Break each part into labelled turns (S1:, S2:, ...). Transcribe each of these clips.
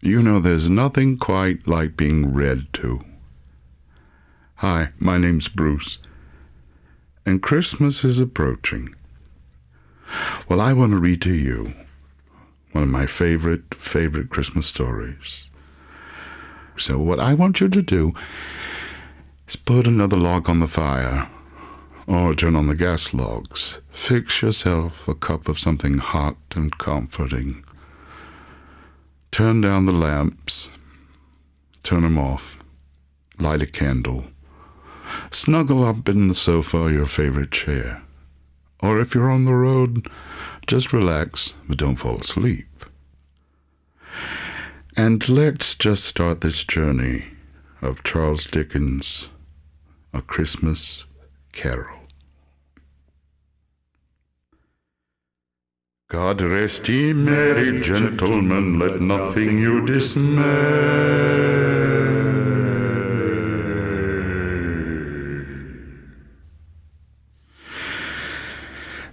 S1: You know, there's nothing quite like being read to. Hi, my name's Bruce, and Christmas is approaching. Well, I want to read to you one of my favorite Christmas stories. So what I want you to do is put another log on the fire, or turn on the gas logs. Fix yourself a cup of something hot and comforting. Turn down the lamps, turn them off, light a candle, snuggle up in the sofa or your favorite chair. Or if you're on the road, just relax, but don't fall asleep. And let's just start this journey of Charles Dickens' A Christmas Carol. God rest ye merry gentlemen, let nothing you dismay.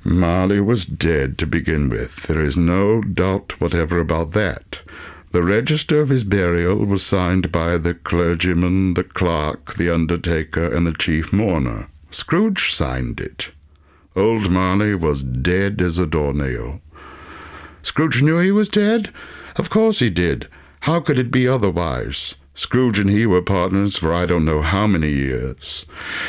S1: Marley was dead to begin with. There is no doubt whatever about that. The register of his burial was signed by the clergyman, the clerk, the undertaker, and the chief mourner. Scrooge signed it. Old Marley was dead as a doornail. Scrooge knew he was dead? Of course he did. How could it be otherwise? Scrooge and he were partners for I don't know how many years.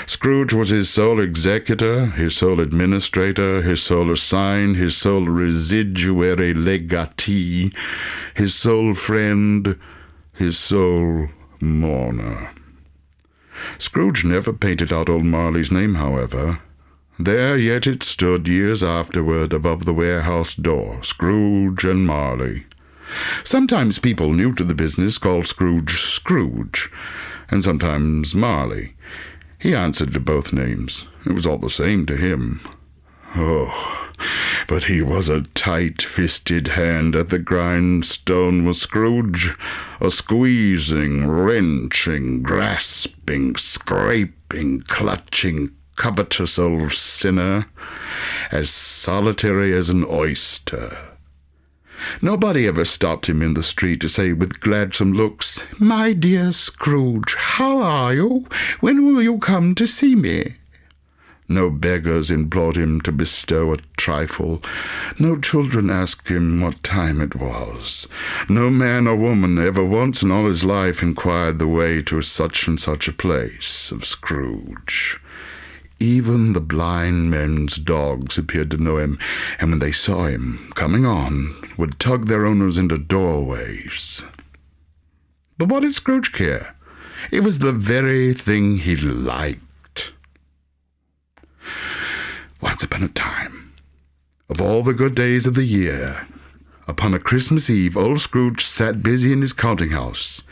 S1: Scrooge was his sole executor, his sole administrator, his sole assign, his sole residuary legatee, his sole friend, his sole mourner. Scrooge never painted out old Marley's name, however. There yet it stood years afterward above the warehouse door, Scrooge and Marley. Sometimes people new to the business called Scrooge Scrooge, and sometimes Marley. He answered to both names. It was all the same to him. Oh, but he was a tight-fisted hand at the grindstone, was Scrooge, a squeezing, wrenching, grasping, scraping, clutching, covetous old sinner, as solitary as an oyster. Nobody ever stopped him in the street to say with gladsome looks, "My dear Scrooge, how are you? When will you come to see me?" No beggars implored him to bestow a trifle. No children asked him what time it was. No man or woman ever once in all his life inquired the way to such and such a place of Scrooge. Even the blind men's dogs appeared to know him, and when they saw him coming on, would tug their owners into doorways. But what did Scrooge care? It was the very thing he liked. Once upon a time, of all the good days of the year, upon a Christmas Eve, old Scrooge sat busy in his counting-house.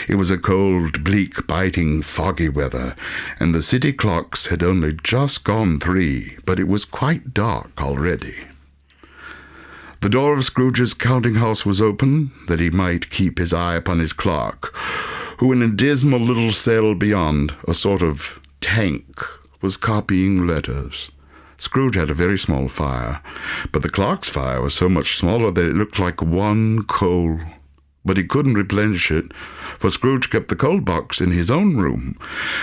S1: It was a cold, bleak, biting, foggy weather, and the city clocks had only just gone 3, but it was quite dark already. The door of Scrooge's counting-house was open, that he might keep his eye upon his clerk, who in a dismal little cell beyond, a sort of tank, was copying letters. Scrooge had a very small fire, but the clerk's fire was so much smaller that it looked like one coal. But he couldn't replenish it, for Scrooge kept the coal box in his own room.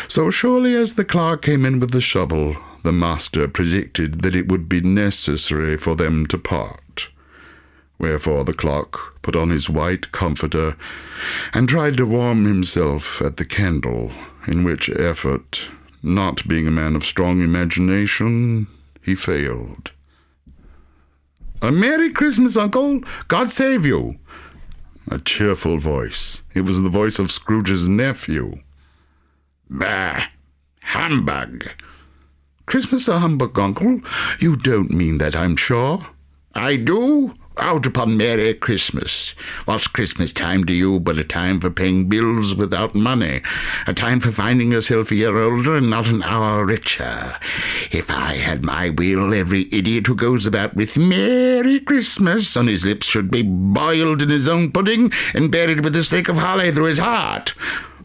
S1: So surely as the clerk came in with the shovel, the master predicted that it would be necessary for them to part. Wherefore the clerk put on his white comforter and tried to warm himself at the candle, in which effort, not being a man of strong imagination, he failed. "A Merry Christmas, Uncle! God save you!" A cheerful voice. It was the voice of Scrooge's nephew. "Bah! Humbug!" "Christmas a humbug, Uncle? You don't mean that, I'm sure." "I do. Out upon Merry Christmas. What's Christmas time to you but a time for paying bills without money, a time for finding yourself a year older and not an hour richer? If I had my will, every idiot who goes about with Merry Christmas on his lips should be boiled in his own pudding and buried with a stake of holly through his heart."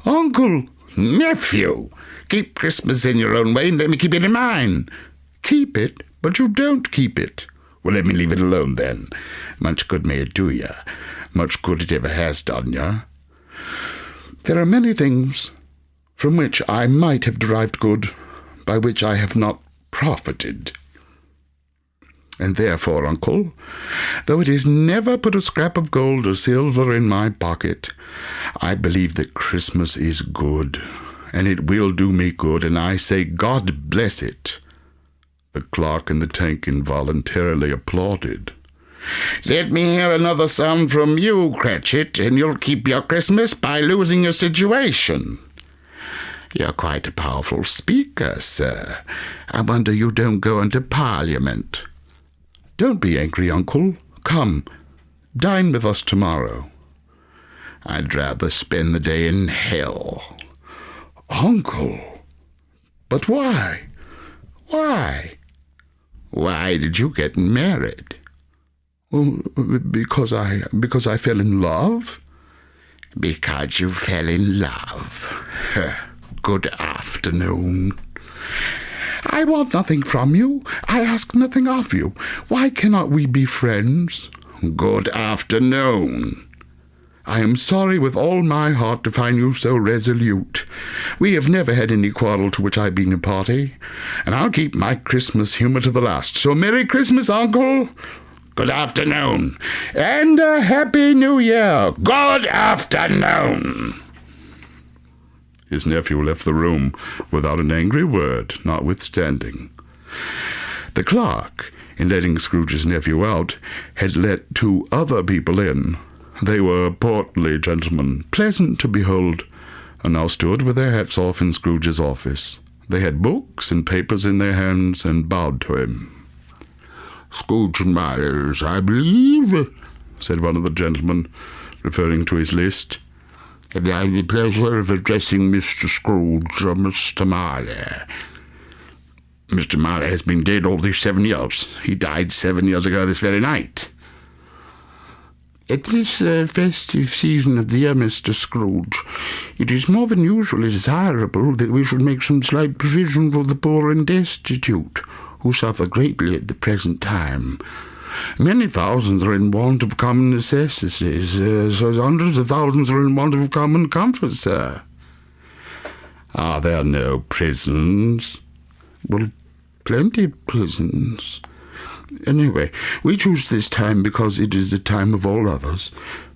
S1: "Uncle!" "Nephew! Keep Christmas in your own way and let me keep it in mine." "Keep it? But you don't keep it." "Well, let me leave it alone, then. Much good may it do you. much good it ever has done you. There are many things from which I might have derived good, by which I have not profited. And therefore, uncle, though it is never put a scrap of gold or silver in my pocket, I believe that Christmas is good, and it will do me good, and I say God bless it." The clerk in the tank involuntarily applauded. "Let me hear another sum from you, Cratchit, and you'll keep your Christmas by losing your situation." "You're quite a powerful speaker, sir. I wonder you don't go into Parliament." "Don't be angry, uncle. Come, dine with us tomorrow." "I'd rather spend the day in hell." "Uncle! But why? Why?" "Why did you get married?" "Well, because I fell in love." "Because you fell in love. Good afternoon." "I want nothing from you. I ask nothing of you. Why cannot we be friends?" "Good afternoon." "I am sorry with all my heart to find you so resolute. We have never had any quarrel to which I've been a party, and I'll keep my Christmas humour to the last. So Merry Christmas, uncle." "Good afternoon." "And a Happy New Year." "Good afternoon." His nephew left the room without an angry word, notwithstanding. The clerk, in letting Scrooge's nephew out, had let 2 other people in. They were portly gentlemen, pleasant to behold, and now stood with their hats off in Scrooge's office. They had books and papers in their hands, and bowed to him. "Scrooge and Marley, I believe," said one of the gentlemen, referring to his list. "Have I the pleasure of addressing Mr. Scrooge or Mr. Marley?" "Mr. Marley has been dead all these 7 years. He died 7 years ago this very night." "At this festive season of the year, Mr. Scrooge, it is more than usually desirable that we should make some slight provision for the poor and destitute, who suffer greatly at the present time. Many thousands are in want of common necessities, so hundreds of thousands are in want of common comfort, sir." "Are there no prisons?" "Well, plenty of prisons. Anyway, we choose this time because it is the time of all others,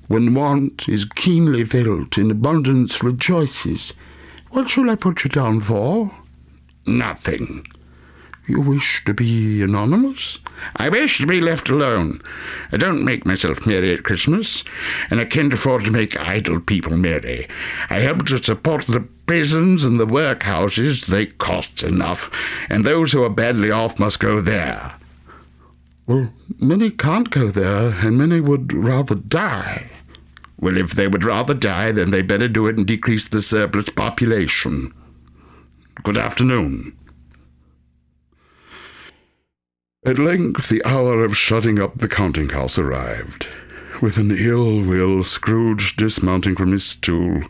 S1: when want is keenly felt and abundance rejoices. What shall I put you down for?" "Nothing." "You wish to be anonymous?" "I wish to be left alone. I don't make myself merry at Christmas, and I can't afford to make idle people merry. I help to support the prisons and the workhouses. They cost enough, and those who are badly off must go there." "Well, many can't go there, and many would rather die." "Well, if they would rather die, then they better do it and decrease the surplus population. Good afternoon." At length the hour of shutting up the counting-house arrived. With an ill will, Scrooge, dismounting from his stool,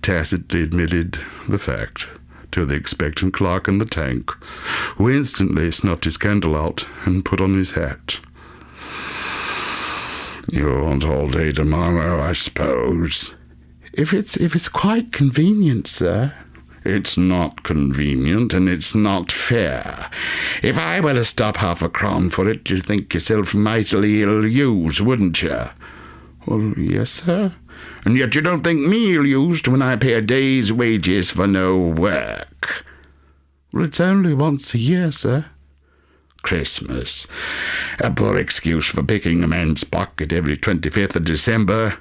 S1: tacitly admitted the fact to the expectant clerk in the tank, who instantly snuffed his candle out and put on his hat. "You want all day tomorrow, I suppose?" If it's quite convenient, sir." "It's not convenient, and it's not fair. If I were to stop half a crown for it, you'd think yourself mightily ill-used, wouldn't you?"
S2: "Well, yes, sir."
S1: "And yet you don't think me ill-used when I pay a day's wages for no work."
S2: "Well, it's only once a year, sir."
S1: "Christmas. A poor excuse for picking a man's pocket every 25th of December.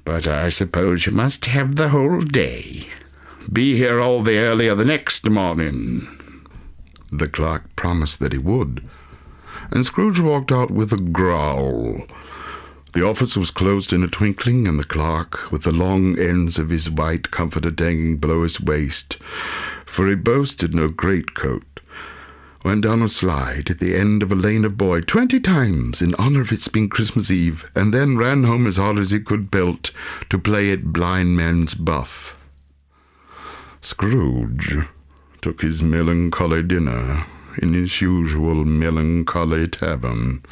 S1: But I suppose you must have the whole day. Be here all the earlier the next morning."
S2: The clerk promised that he would, and Scrooge walked out with a growl. The office was closed in a twinkling, and the clerk, with the long ends of his white comforter dangling below his waist, for he boasted no greatcoat, went down a slide at the end of a lane of Boy 20 times in honour of its being Christmas Eve, and then ran home as hard as he could belt to play at blind man's buff. Scrooge took his melancholy dinner in his usual melancholy tavern,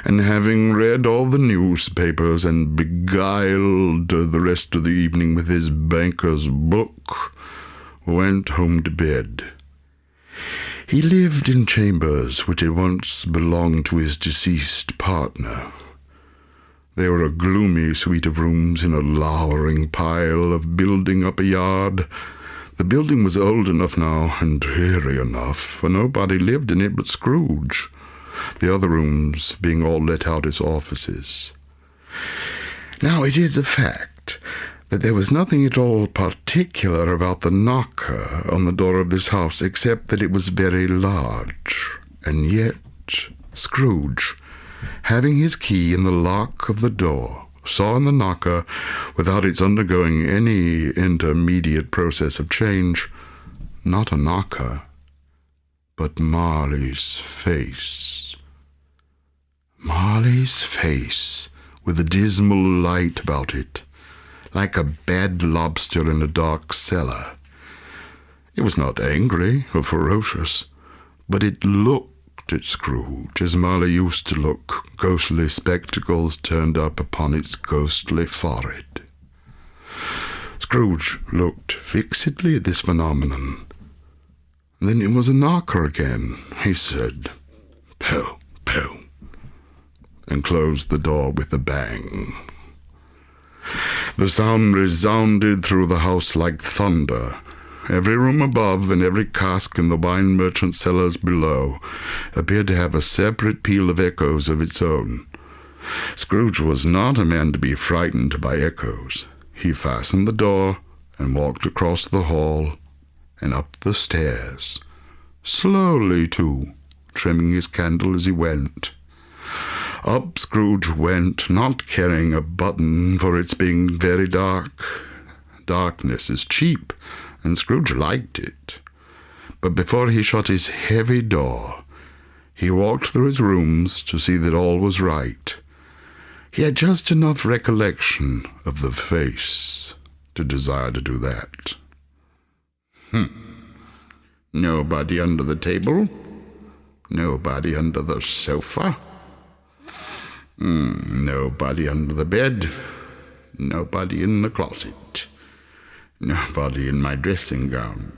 S2: and having read all the newspapers and beguiled the rest of the evening with his banker's book, went home to bed. He lived in chambers which had once belonged to his deceased partner. They were a gloomy suite of rooms in a lowering pile of building up a yard. The building was old enough now, and dreary enough, for nobody lived in it but Scrooge, the other rooms being all let out as offices. Now, it is a fact that there was nothing at all particular about the knocker on the door of this house, except that it was very large, and yet Scrooge, having his key in the lock of the door, saw in the knocker, without its undergoing any intermediate process of change, not a knocker, but Marley's face. Marley's face, with a dismal light about it, like a bad lobster in a dark cellar. It was not angry or ferocious, but it looked at Scrooge as Marley used to look, ghostly spectacles turned up upon its ghostly forehead. Scrooge looked fixedly at this phenomenon. Then it was a knocker again. He said, "Pow, pow," and closed the door with a bang. The sound resounded through the house like thunder. Every room above and every cask in the wine merchant's cellars below appeared to have a separate peal of echoes of its own. Scrooge was not a man to be frightened by echoes. He fastened the door and walked across the hall and up the stairs, slowly too, trimming his candle as he went. Up Scrooge went, not carrying a button, for it's being very dark. Darkness is cheap, and Scrooge liked it. But before he shut his heavy door, he walked through his rooms to see that all was right. He had just enough recollection of the face to desire to do that. Nobody under the table. Nobody under the sofa. Nobody under the bed. Nobody in the closet. Nobody in my dressing gown.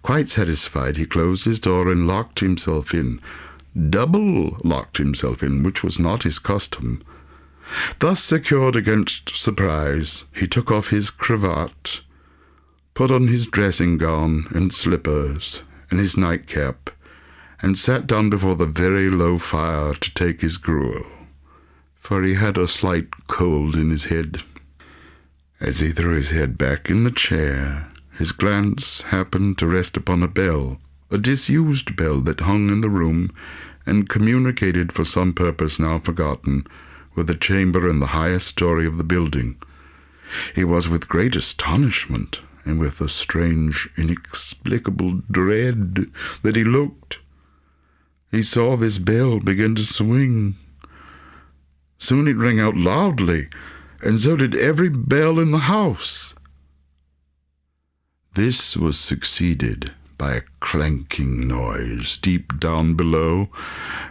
S2: Quite satisfied, he closed his door and locked himself in. Double locked himself in, which was not his custom. Thus secured against surprise, he took off his cravat, put on his dressing gown and slippers and his nightcap, and sat down before the very low fire to take his gruel, for he had a slight cold in his head. As he threw his head back in the chair, his glance happened to rest upon a bell, a disused bell that hung in the room and communicated for some purpose now forgotten with a chamber in the highest story of the building. It was with great astonishment and with a strange, inexplicable dread that he looked. He saw this bell begin to swing. Soon it rang out loudly, and so did every bell in the house. This was succeeded by a clanking noise deep down below,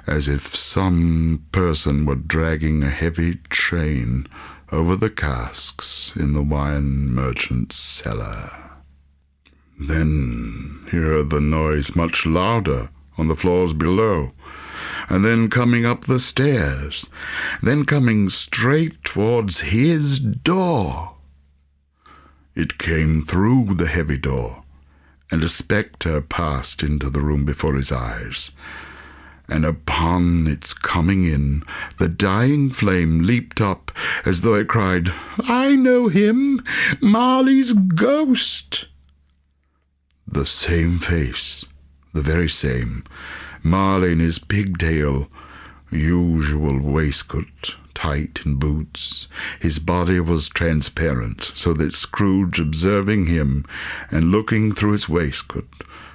S2: as if some person were dragging a heavy chain over the casks in the wine merchant's cellar. Then he heard the noise much louder on the floors below, and then coming up the stairs, then coming straight towards his door. It came through the heavy door, and a spectre passed into the room before his eyes, and upon its coming in, the dying flame leaped up as though it cried, "I know him, Marley's ghost!" The same face, the very same, Marley in his pigtail, usual waistcoat, tight in boots. His body was transparent, so that Scrooge, observing him and looking through his waistcoat,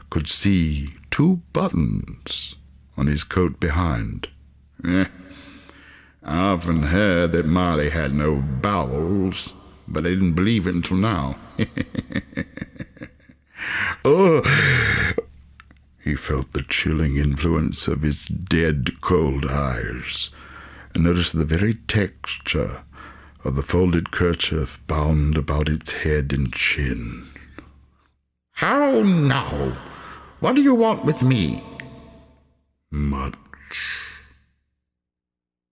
S2: could see 2 buttons on his coat behind. I often heard that Marley had no bowels, but I didn't believe it until now. Oh, he felt the chilling influence of his dead, cold eyes, and noticed the very texture of the folded kerchief bound about its head and chin.
S1: How now? What do you want with me?
S2: Much.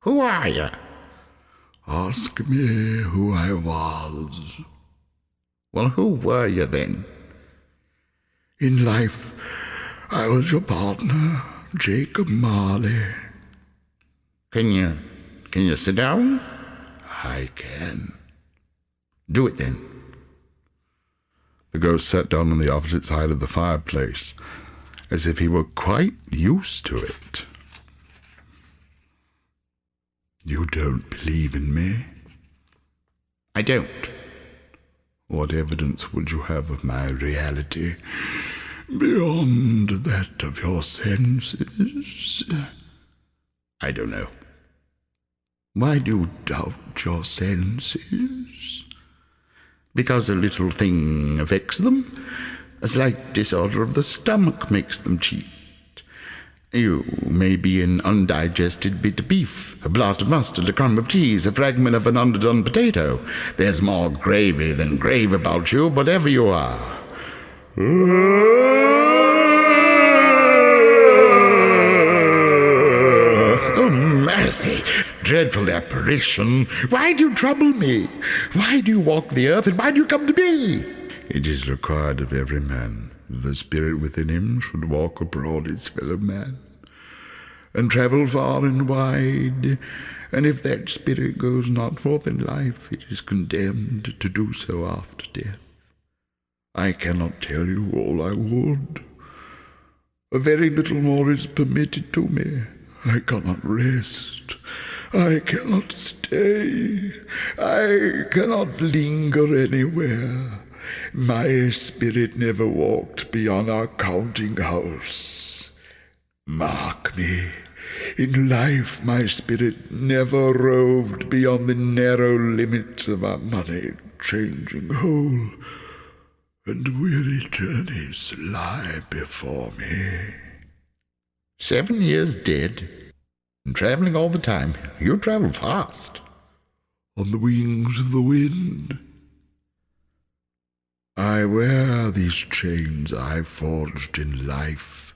S1: Who are you?
S2: Ask me who I was.
S1: Well, who were you then?
S2: In life, I was your partner, Jacob Marley.
S1: Can you sit down?
S2: I can.
S1: Do it then.
S2: The ghost sat down on the opposite side of the fireplace, as if he were quite used to it. You don't believe in me?
S1: I don't.
S2: What evidence would you have of my reality beyond that of your senses?
S1: I don't know.
S2: Why do you doubt your senses?
S1: Because a little thing affects them. A slight disorder of the stomach makes them cheat. You may be an undigested bit of beef, a blot of mustard, a crumb of cheese, a fragment of an underdone potato. There's more gravy than grave about you, whatever you are. Oh, mercy! Dreadful apparition! Why do you trouble me? Why do you walk the earth, and why do you come to me?
S2: It is required of every man that the spirit within him should walk abroad his fellow man, and travel far and wide, and if that spirit goes not forth in life, it is condemned to do so after death. I cannot tell you all I would. A very little more is permitted to me. I cannot rest. I cannot stay. I cannot linger anywhere. My spirit never walked beyond our counting house. Mark me, in life my spirit never roved beyond the narrow limits of our money-changing hole, and weary journeys lie before me.
S1: 7 years dead, and traveling all the time. You travel fast.
S2: On the wings of the wind. I wear these chains I forged in life.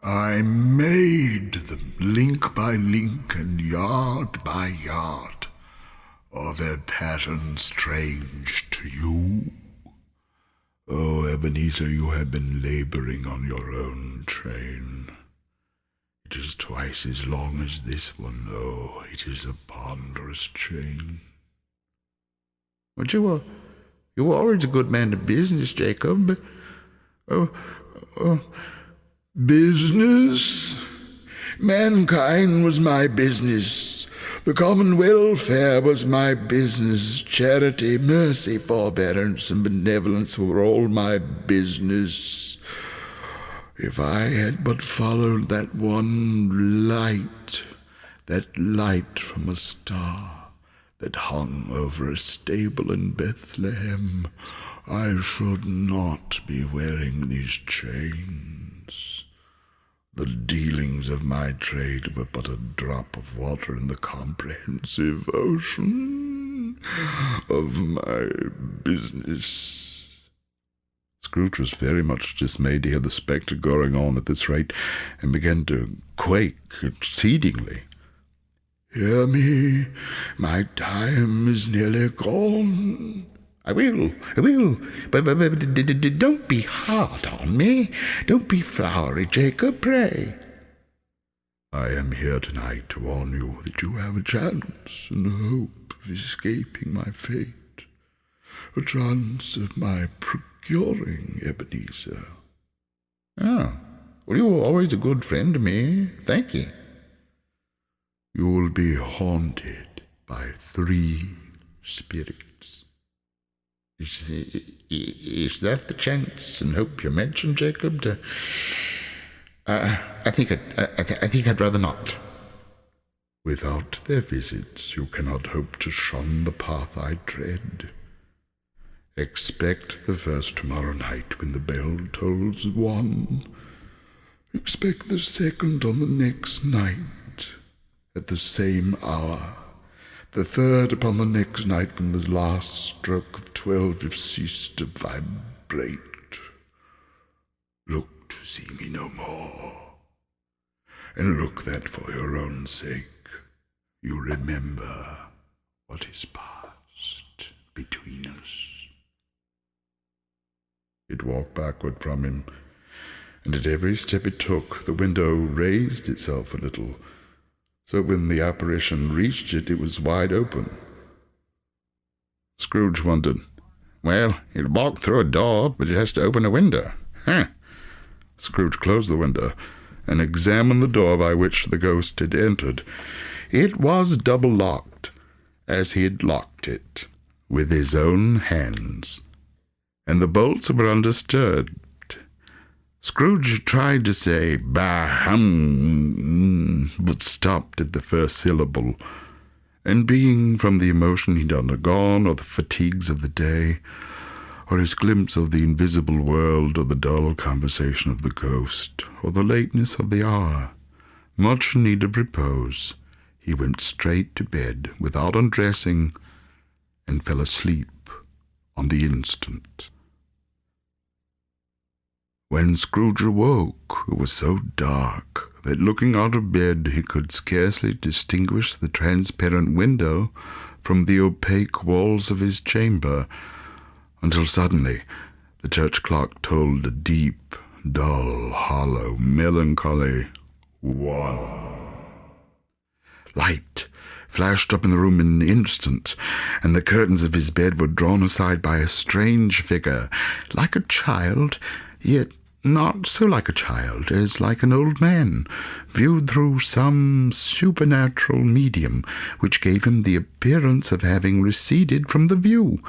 S2: I made them link by link and yard by yard. Are their patterns strange to you? Oh, Ebenezer, you have been laboring on your own chain. It is twice as long as this one. Oh, it is a ponderous chain.
S1: But you were always a good man of business, Jacob.
S2: Business? Mankind was my business. The common welfare was my business. Charity, mercy, forbearance, and benevolence were all my business. If I had but followed that one light, that light from a star that hung over a stable in Bethlehem, I should not be wearing these chains. The dealings of my trade were but a drop of water in the comprehensive ocean of my business. Scrooge was very much dismayed to hear the spectre going on at this rate, and began to quake exceedingly. Hear me, my time is nearly gone.
S1: I will, but don't be hard on me. Don't be flowery, Jacob, pray.
S2: I am here tonight to warn you that you have a chance and a hope of escaping my fate, a chance of my procuring Ebenezer.
S1: Oh, well, you were always a good friend to me. Thank you.
S2: You will be haunted by 3 spirits.
S1: Is that the chance and hope you mentioned, Jacob? I think I'd rather not.
S2: Without their visits, you cannot hope to shun the path I tread.
S1: Expect the first tomorrow night when the bell tolls 1. Expect the second on the next night, at the same hour. The third upon the next night when the last stroke of 12 has ceased to vibrate. Look to see me no more, and look that for your own sake you remember what is past between us. It walked backward from him, and at every step it took, the window raised itself a little, so when the apparition reached it, it was wide open. Scrooge wondered. Well, it walked through a door, but it has to open a window. Scrooge closed the window and examined the door by which the ghost had entered. It was double-locked, as he had locked it, with his own hands, and the bolts were undisturbed. Scrooge tried to say, "Bah-hum," but stopped at the first syllable, and being from the emotion he'd undergone, or the fatigues of the day, or his glimpse of the invisible world, or the dull conversation of the ghost, or the lateness of the hour, much in need of repose, he went straight to bed without undressing, and fell asleep on the instant. When Scrooge awoke, it was so dark that looking out of bed he could scarcely distinguish the transparent window from the opaque walls of his chamber, until suddenly the church clock tolled a deep, dull, hollow, melancholy 1. Light flashed up in the room in an instant, and the curtains of his bed were drawn aside by a strange figure, like a child, yet not so like a child as like an old man, viewed through some supernatural medium which gave him the appearance of having receded from the view,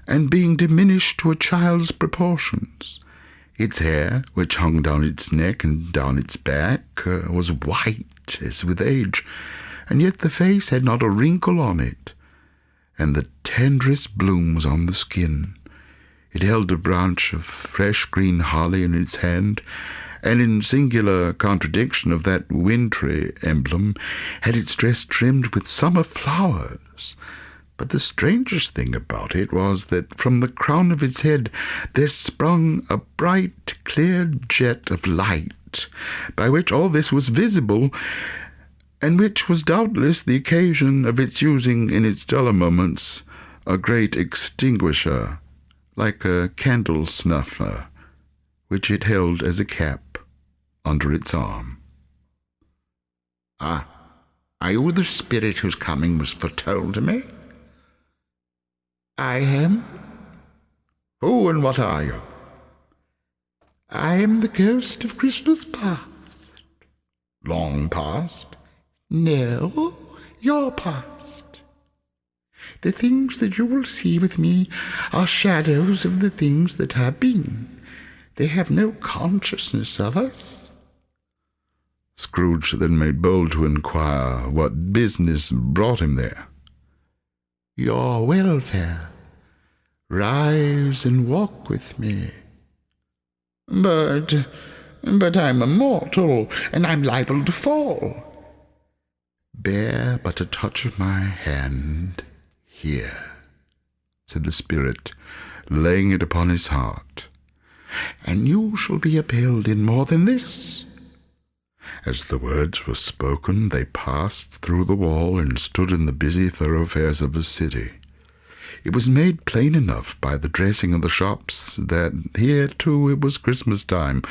S1: and being diminished to a child's proportions. Its hair, which hung down its neck and down its back, was white as with age, and yet the face had not a wrinkle on it, and the tenderest bloom was on the skin. It held a branch of fresh green holly in its hand, and in singular contradiction of that wintry emblem, had its dress trimmed with summer flowers. But the strangest thing about it was that from the crown of its head there sprung a bright, clear jet of light, by which all this was visible, and which was doubtless the occasion of its using in its duller moments a great extinguisher, like a candle snuffer, which it held as a cap under its arm. "Ah, are you the spirit whose coming was foretold to me?" "I am." "Who and what are you?" "I am the ghost of Christmas past." "Long past?" "No, your past. The things that you will see with me are shadows of the things that have been. They have no consciousness of us." Scrooge then made bold to inquire what business brought him there. "Your welfare. Rise and walk with me." But I'm immortal, and I'm liable to fall." "Bear but a touch of my hand here," said the spirit, laying it upon his heart, "and you shall be upheld in more than this." As the words were spoken, they passed through the wall and stood in the busy thoroughfares of the city. It was made plain enough by the dressing of the shops that here, too, it was Christmas time.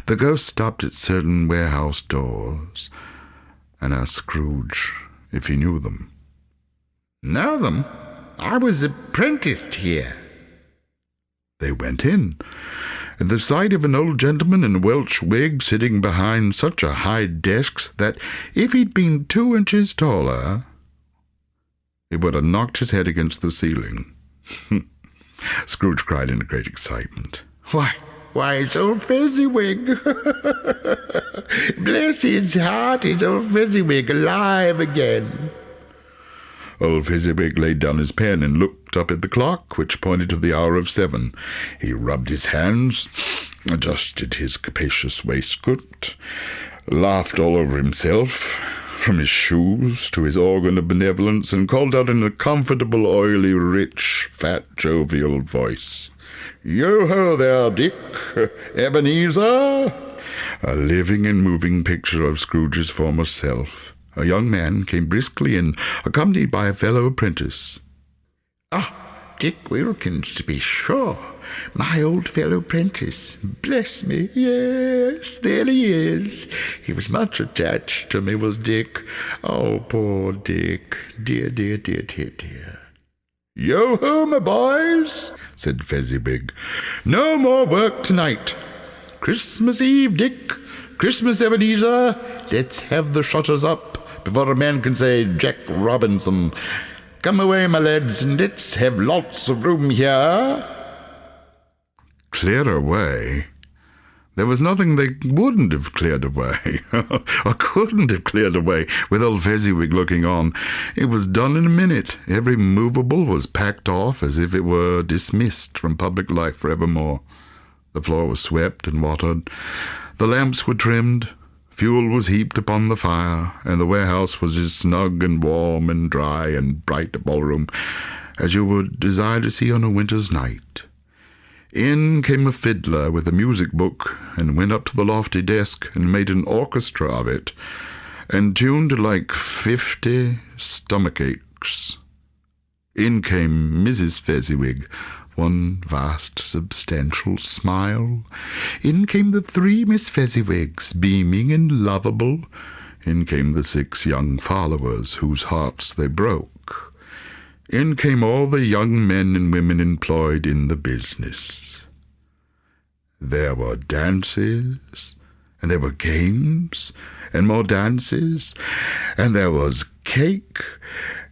S1: The ghost stopped at certain warehouse doors and asked Scrooge if he knew them. "Know them? I was apprenticed here." They went in. At the sight of an old gentleman in a Welsh wig sitting behind such a high desk that if he'd been 2 inches taller, it would have knocked his head against the ceiling. Scrooge cried in great excitement. Why, it's old Fezziwig. Bless his heart, it's old Fezziwig alive again." Old Fezziwig laid down his pen and looked up at the clock, which pointed to the hour of 7. He rubbed his hands, adjusted his capacious waistcoat, laughed all over himself, from his shoes to his organ of benevolence, and called out in a comfortable, oily, rich, fat, jovial voice, "Yo-ho there, Dick! Ebenezer!" A living and moving picture of Scrooge's former self. A young man came briskly in, accompanied by a fellow apprentice. "Ah, Dick Wilkins, to be sure. My old fellow apprentice. Bless me, yes, there he is. He was much attached to me, was Dick. Oh, poor Dick. Dear, dear, dear, dear, dear." "Yo-ho, my boys," said Fezziwig. "No more work tonight. Christmas Eve, Dick. Christmas, Ebenezer. Let's have the shutters up before a man can say Jack Robinson. Come away, my lads, and let's have lots of room here." Clear away? There was nothing they wouldn't have cleared away, or couldn't have cleared away, with old Fezziwig looking on. It was done in a minute. Every movable was packed off as if it were dismissed from public life forevermore. The floor was swept and watered. The lamps were trimmed. Fuel was heaped upon the fire, and the warehouse was as snug and warm and dry and bright a ballroom as you would desire to see on a winter's night. In came a fiddler with a music book, and went up to the lofty desk and made an orchestra of it, and tuned like 50 stomach aches. In came Mrs. Fezziwig, one vast substantial smile. In came the 3 Miss Fezziwigs, beaming and lovable. In came the 6 young followers, whose hearts they broke. In came all the young men and women employed in the business. There were dances, and there were games, and more dances, and there was cake,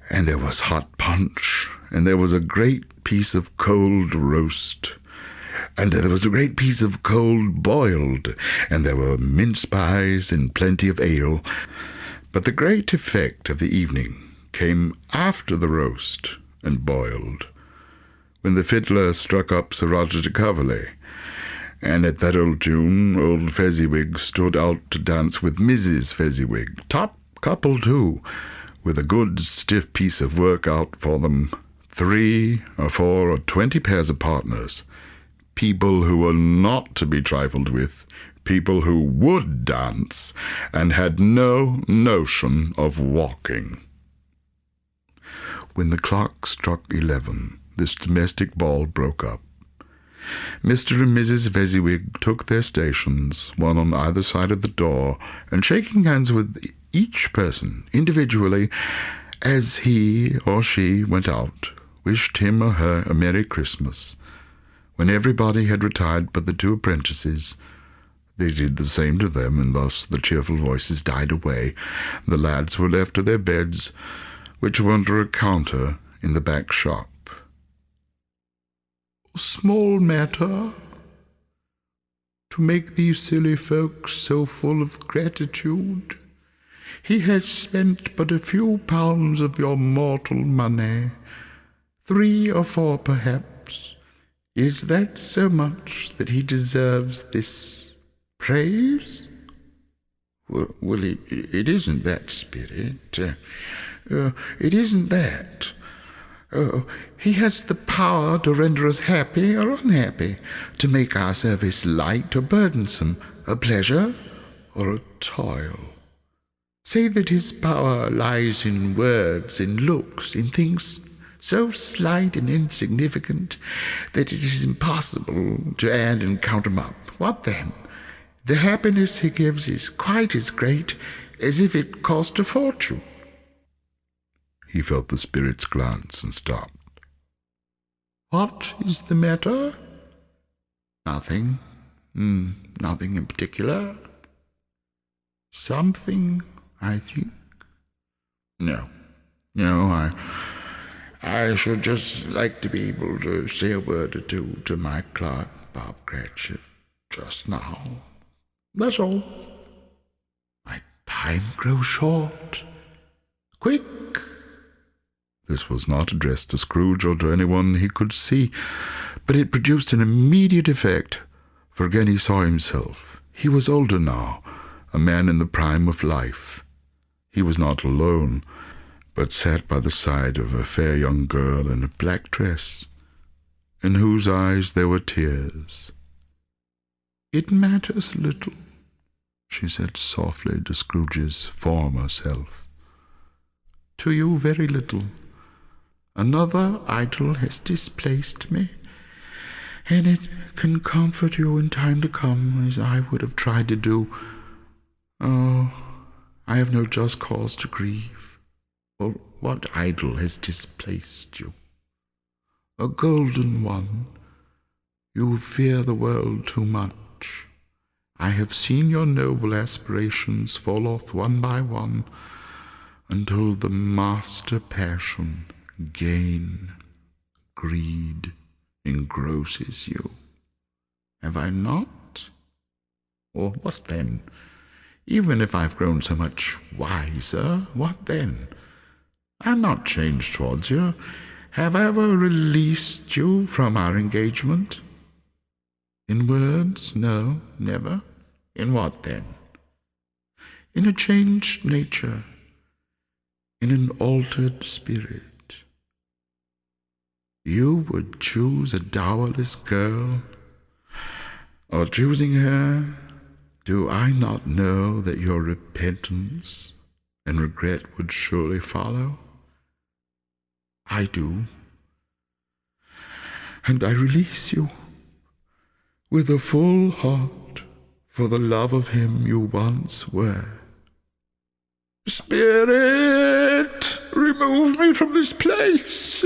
S1: and there was hot punch, and there was a great piece of cold roast, and there was a great piece of cold boiled, and there were mince pies and plenty of ale. But the great effect of the evening came after the roast and boiled, when the fiddler struck up Sir Roger de Coverley, and at that old tune old Fezziwig stood out to dance with Mrs. Fezziwig, top couple too, with a good stiff piece of work out for them, 3 or 4 or 20 pairs of partners, people who were not to be trifled with, people who would dance and had no notion of walking. When the clock struck 11, this domestic ball broke up. Mr. and Mrs. Fezziwig took their stations, one on either side of the door, and shaking hands with each person individually as he or she went out, wished him or her a Merry Christmas. When everybody had retired but the 2 apprentices, they did the same to them, and thus the cheerful voices died away. The lads were left to their beds, which were under a counter in the back shop. Small matter to make these silly folks so full of gratitude. He has spent but a few pounds of your mortal money, 3 or 4 perhaps. Is that so much that he deserves this praise? Well, it isn't that, Spirit. It isn't that. He has the power to render us happy or unhappy, to make our service light or burdensome, a pleasure or a toil. Say that his power lies in words, in looks, in things so slight and insignificant that it is impossible to add and count them up. What then? The happiness he gives is quite as great as if it cost a fortune. He felt the Spirit's glance and stopped. What is the matter? Nothing. Nothing in particular. Something, I think. No, I should just like to be able to say a word or two to my clerk, Bob Cratchit, just now. That's all. My time grows short. Quick,
S2: This was not addressed to Scrooge or to anyone he could see, but it produced an immediate effect, for again he saw himself. He was older now, a man in the prime of life. He was not alone, but sat by the side of a fair young girl in a black dress, in whose eyes there were tears. "It matters little," she said softly to Scrooge's former self. "To you very little. Another idol has displaced me, and it can comfort you in time to come, as I would have tried to do. Oh, I have no just cause to grieve. Well, what idol has displaced you? A golden one. You fear the world too much. I have seen your noble aspirations fall off one by one, until the master passion, gain, greed, engrosses you. Have I not? Or what then? Even if I've grown so much wiser, what then? I'm not changed towards you. Have I ever released you from our engagement? In words, no, never. In what then? In a changed nature, in an altered spirit. You would choose a dowerless girl, or choosing her, do I not know that your repentance and regret would surely follow? I do, and I release you with a full heart for the love of him you once were. Spirit, remove me from this place.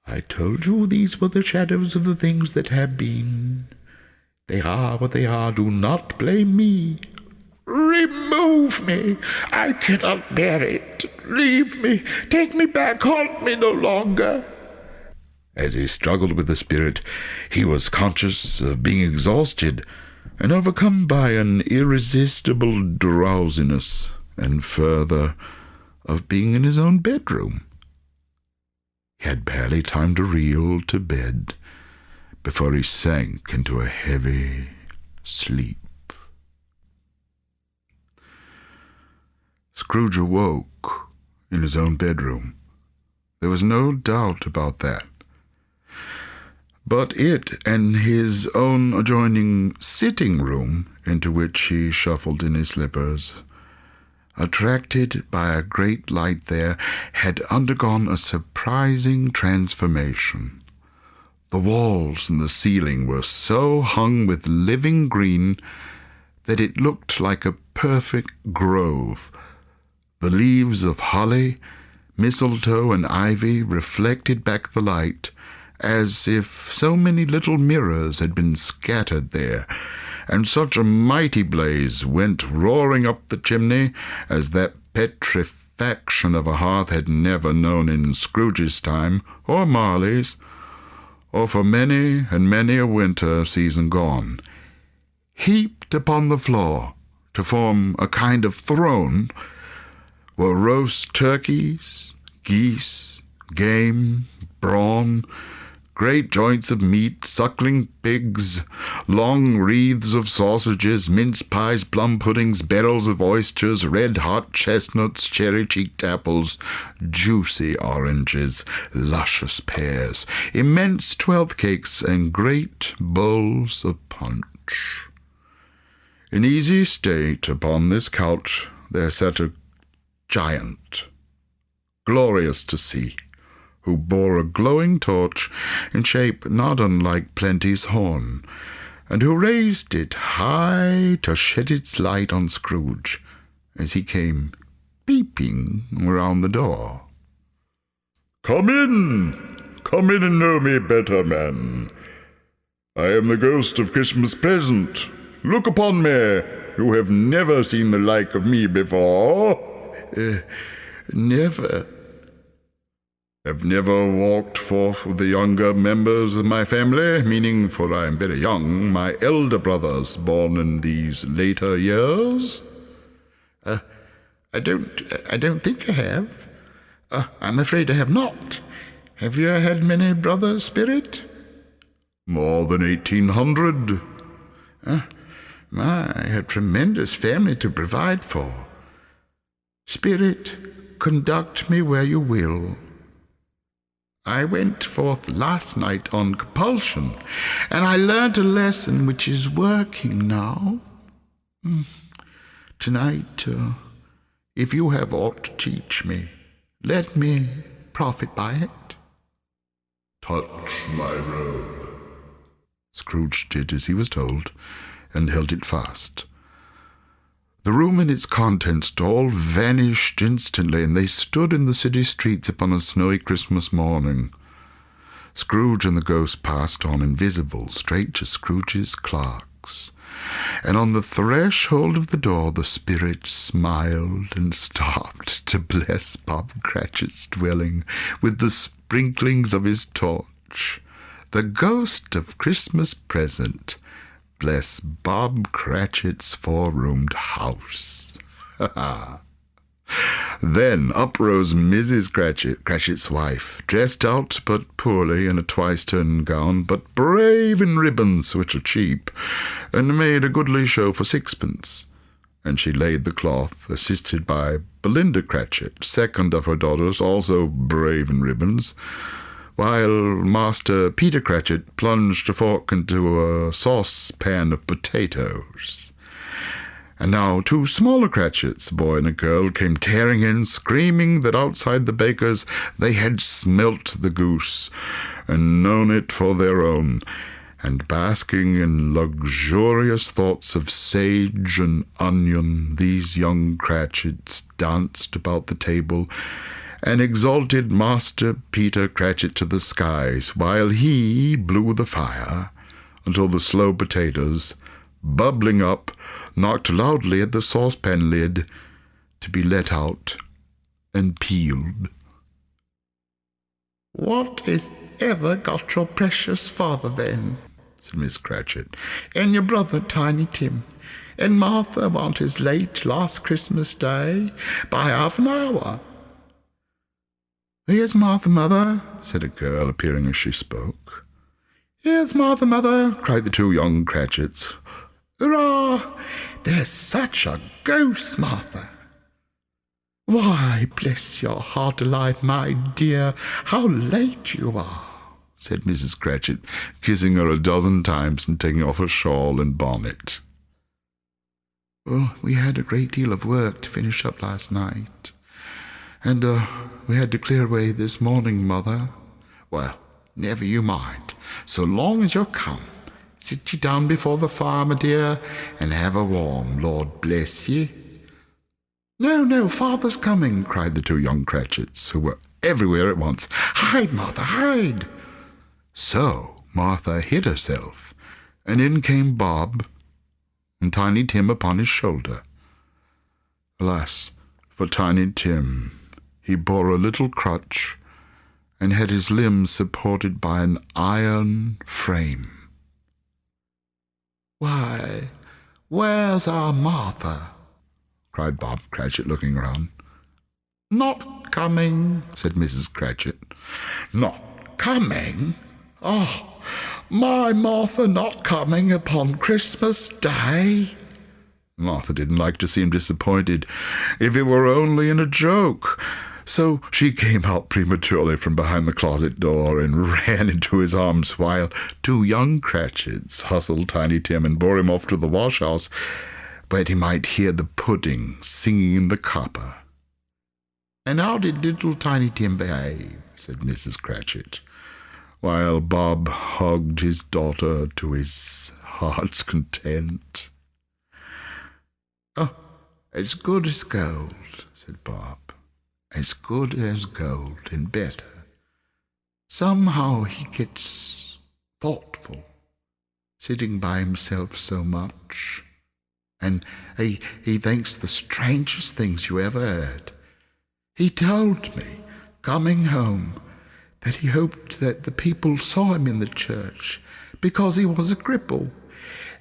S2: I told you these were the shadows of the things that have been. They are what they are. Do not blame me. Remove me. I cannot bear it. Leave me. Take me back. Haunt me no longer. As he struggled with the spirit, he was conscious of being exhausted and overcome by an irresistible drowsiness, and further, of being in his own bedroom. He had barely time to reel to bed before he sank into a heavy sleep. Scrooge awoke in his own bedroom. There was no doubt about that. But it and his own adjoining sitting room, into which he shuffled in his slippers, attracted by a great light there, had undergone a surprising transformation. The walls and the ceiling were so hung with living green that it looked like a perfect grove. The leaves of holly, mistletoe, and ivy reflected back the light, as if so many little mirrors had been scattered there, and such a mighty blaze went roaring up the chimney as that petrifaction of a hearth had never known in Scrooge's time, or Marley's, or for many and many a winter season gone. Heaped upon the floor, to form a kind of throne, were roast turkeys, geese, game, brawn, great joints of meat, suckling pigs, long wreaths of sausages, mince pies, plum puddings, barrels of oysters, red-hot chestnuts, cherry-cheeked apples, juicy oranges, luscious pears, immense 12th cakes, and great bowls of punch. In easy state upon this couch there sat a giant, glorious to see, who bore a glowing torch in shape not unlike Plenty's horn, and who raised it high to shed its light on Scrooge as he came peeping round the door. Come in and know me better, man. I am the ghost of Christmas present. Look upon me. You have never seen the like of me before. Never. Have never walked forth with the younger members of my family, meaning, for I am very young, my elder brothers born in these later years? I don't think I have.
S1: I'm afraid I have not. Have you had many brothers, Spirit?
S2: More than 1,800.
S1: A tremendous family to provide for. Spirit, conduct me where you will. I went forth last night on compulsion, and I learned a lesson which is working now. Tonight, if you have aught to teach me, let me profit by it.
S2: Touch my robe. Scrooge did as he was told, and held it fast. The room and its contents all vanished instantly, and they stood in the city streets upon a snowy Christmas morning. Scrooge and the ghost passed on invisible, straight to Scrooge's clerk's, and on the threshold of the door the spirit smiled and stopped to bless Bob Cratchit's dwelling with the sprinklings of his torch. The ghost of Christmas present bless Bob Cratchit's four-roomed house. Then up rose Mrs. Cratchit, Cratchit's wife, dressed out but poorly in a twice-turned gown, but brave in ribbons which are cheap, and made a goodly show for sixpence. And she laid the cloth, assisted by Belinda Cratchit, second of her daughters, also brave in ribbons, while Master Peter Cratchit plunged a fork into a saucepan of potatoes. And now two smaller Cratchits, a boy and a girl, came tearing in, screaming that outside the baker's they had smelt the goose, and known it for their own, and basking in luxurious thoughts of sage and onion, these young Cratchits danced about the table, and exalted Master Peter Cratchit to the skies, while he blew the fire until the slow potatoes, bubbling up, knocked loudly at the saucepan lid to be let out and peeled.
S1: What is ever got your precious father, then? Said Miss Cratchit, and your brother Tiny Tim, and Martha want as late last Christmas Day by half an hour. Here's Martha, mother, said a girl, appearing as she spoke. Here's Martha, mother, cried the two young Cratchits. Hurrah! There's such a ghost, Martha. Why, bless your heart alive, my dear, how late you are, said Mrs. Cratchit, kissing her a dozen times and taking off her shawl and bonnet. Well, we had a great deal of work to finish up last night, and we had to clear away this morning, mother. Well, never you mind, so long as you're come. Sit ye down before the fire, my dear, and have a warm, Lord bless ye. No, father's coming, cried the two young Cratchits, who were everywhere at once. Hide, Martha, hide. So Martha hid herself, and in came Bob, and Tiny Tim upon his shoulder. Alas, for Tiny Tim, he bore a little crutch, and had his limbs supported by an iron frame. Why, where's our Martha? Cried Bob Cratchit, looking round. Not coming, said Mrs. Cratchit. Not coming? Oh, my Martha not coming upon Christmas Day? Martha didn't like to seem disappointed, if it were only in a joke. So she came out prematurely from behind the closet door and ran into his arms, while two young Cratchits hustled Tiny Tim and bore him off to the wash-house, where he might hear the pudding singing in the copper. And how did little Tiny Tim behave? Said Mrs. Cratchit, while Bob hugged his daughter to his heart's content. Oh, as good as gold, said Bob. As good as gold, and better. Somehow he gets thoughtful, sitting by himself so much, and he thinks the strangest things you ever heard. He told me, coming home, that he hoped that the people saw him in the church, because he was a cripple,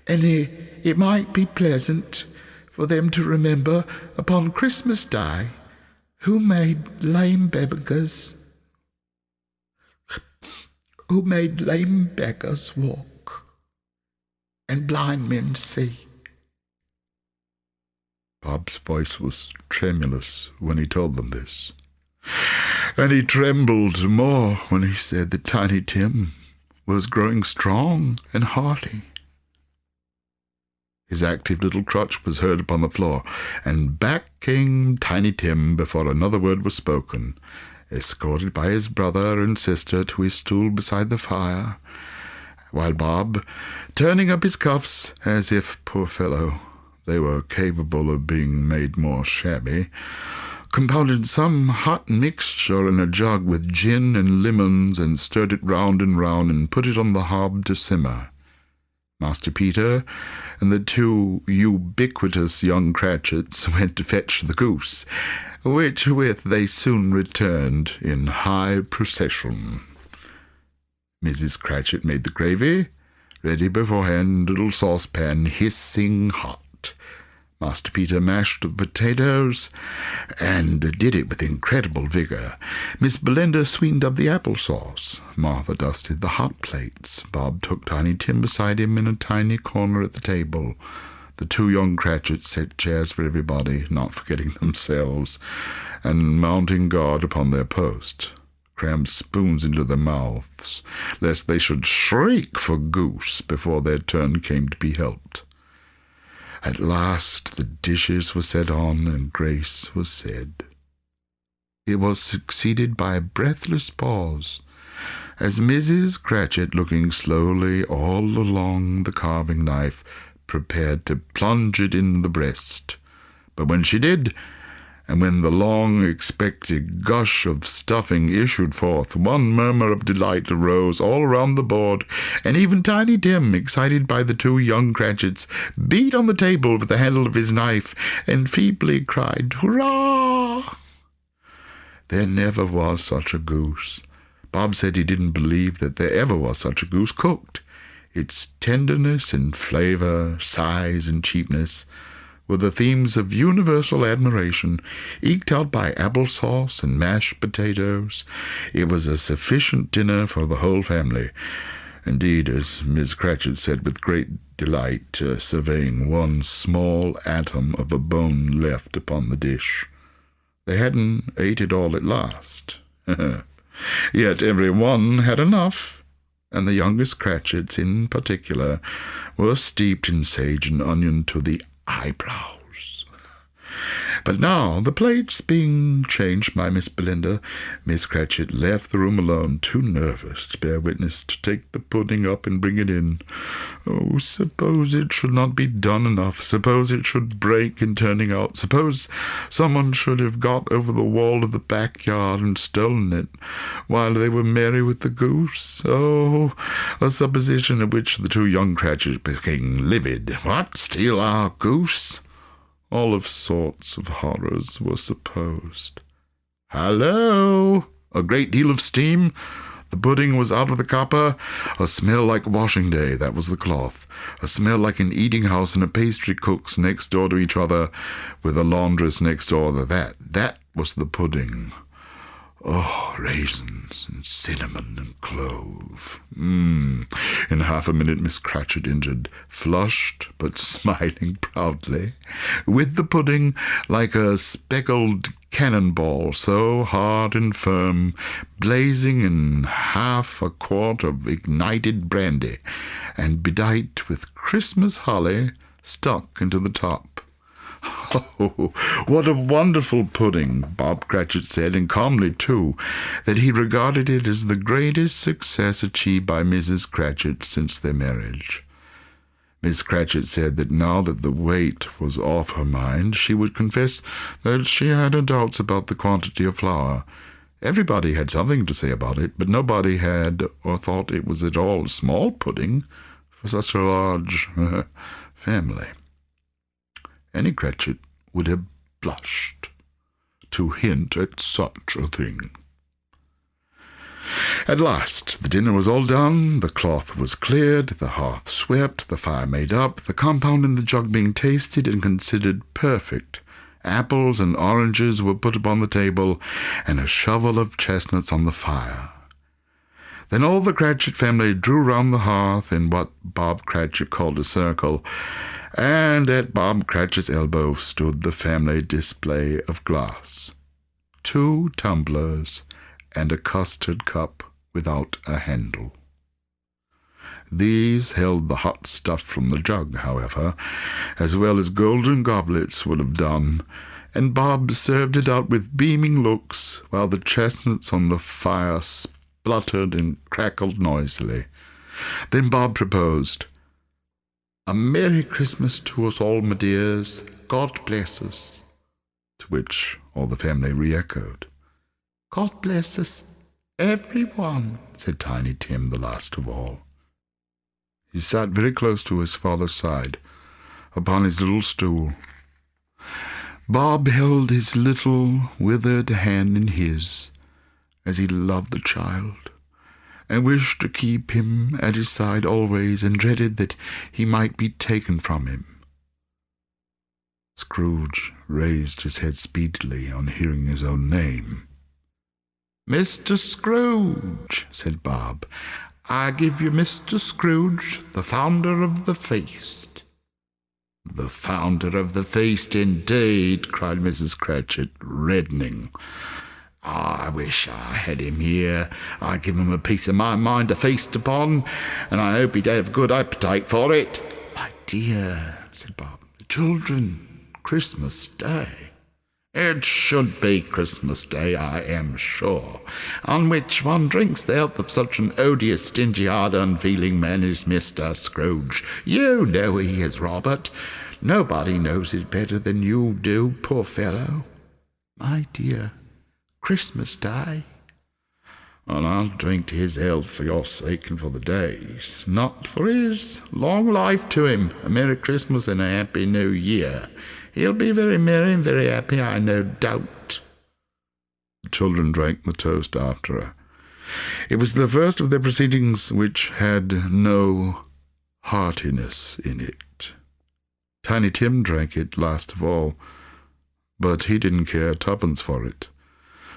S1: and it might be pleasant for them to remember upon Christmas Day Who made lame beggars? Who made lame beggars walk and blind men see?
S2: Bob's voice was tremulous when he told them this, and he trembled more when he said that Tiny Tim was growing strong and hearty. His active little crutch was heard upon the floor, and back came Tiny Tim before another word was spoken, escorted by his brother and sister to his stool beside the fire, while Bob, turning up his cuffs as if, poor fellow, they were capable of being made more shabby, compounded some hot mixture in a jug with gin and lemons and stirred it round and put it on the hob to simmer. Master Peter and the two ubiquitous young Cratchits went to fetch the goose, which with they soon returned in high procession. Mrs. Cratchit made the gravy, ready beforehand in a little saucepan, hissing hot. Master Peter mashed the potatoes, and did it with incredible vigour. Miss Belinda sweetened up the applesauce. Martha dusted the hot plates. Bob took Tiny Tim beside him in a tiny corner at the table. The two young Cratchits set chairs for everybody, not forgetting themselves, and mounting guard upon their post, crammed spoons into their mouths, lest they should shriek for goose before their turn came to be helped. At last the dishes were set on, and grace was said. It was succeeded by a breathless pause, as Mrs. Cratchit, looking slowly all along the carving knife, prepared to plunge it in the breast. But when she did, and when the long-expected gush of stuffing issued forth, one murmur of delight arose all round the board, and even Tiny Tim, excited by the two young Cratchits, beat on the table with the handle of his knife, and feebly cried, "Hurrah!" There never was such a goose. Bob said he didn't believe that there ever was such a goose cooked. Its tenderness and flavour, size and cheapness, were the themes of universal admiration, eked out by applesauce and mashed potatoes. It was a sufficient dinner for the whole family. Indeed, as Miss Cratchit said with great delight, surveying one small atom of a bone left upon the dish, they hadn't ate it all at last. Yet every one had enough, and the youngest Cratchits in particular were steeped in sage and onion to the eyebrows. But now, the plates being changed by Miss Belinda, Miss Cratchit left the room alone, too nervous to bear witness, to take the pudding up and bring it in. Oh, suppose it should not be done enough. Suppose it should break in turning out. Suppose someone should have got over the wall of the backyard and stolen it while they were merry with the goose. Oh, a supposition at which the two young Cratchits became livid. What, steal our goose? All sorts of horrors were supposed. Hallo! A great deal of steam. The pudding was out of the copper. A smell like washing day, that was the cloth. A smell like an eating house and a pastry cook's next door to each other, with a laundress next door. That was the pudding. Oh, raisins and cinnamon and clove. In half a minute Miss Cratchit entered, flushed but smiling proudly, with the pudding like a speckled cannonball, so hard and firm, blazing in half a quart of ignited brandy, and bedight with Christmas holly stuck into the top. "Oh, what a wonderful pudding," Bob Cratchit said, and calmly, too, that he regarded it as the greatest success achieved by Mrs. Cratchit since their marriage. Miss Cratchit said that now that the weight was off her mind, she would confess that she had her doubts about the quantity of flour. Everybody had something to say about it, but nobody had or thought it was at all a small pudding for such a large family. Any Cratchit would have blushed to hint at such a thing. At last the dinner was all done, the cloth was cleared, the hearth swept, the fire made up, the compound in the jug being tasted and considered perfect, Apples and oranges were put upon the table, and a shovel of chestnuts on the fire. Then all the Cratchit family drew round the hearth in what Bob Cratchit called a circle, and at Bob Cratchit's elbow stood the family display of glass, 2 tumblers and a custard cup without a handle. These held the hot stuff from the jug, however, as well as golden goblets would have done, and Bob served it out with beaming looks, while the chestnuts on the fire spluttered and crackled noisily. Then Bob proposed, "A Merry Christmas to us all, my dears. God bless us." To which all the family re-echoed. "God bless us, everyone," said Tiny Tim, the last of all. He sat very close to his father's side, upon his little stool. Bob held his little withered hand in his, as he loved the child, and wished to keep him at his side always, and dreaded that he might be taken from him. Scrooge raised his head speedily on hearing his own name. "Mr. Scrooge," said Bob, "I give you Mr. Scrooge, the founder of the feast." "The founder of the feast, indeed," cried Mrs. Cratchit, reddening. "I wish I had him here. I'd give him a piece of my mind to feast upon, and I hope he'd have good appetite for it." "My dear," said Bob, "the children, Christmas Day." "It should be Christmas Day, I am sure, on which one drinks the health of such an odious, stingy, hard, unfeeling man as Mr. Scrooge. You know he is, Robert. Nobody knows it better than you do, poor fellow." "My dear, Christmas Day." "And I'll drink to his health for your sake and for the day's, not for his. Long life to him, a Merry Christmas and a Happy New Year. He'll be very merry and very happy, I no doubt." The children drank the toast after her. It was the first of their proceedings which had no heartiness in it. Tiny Tim drank it last of all, but he didn't care twopence for it.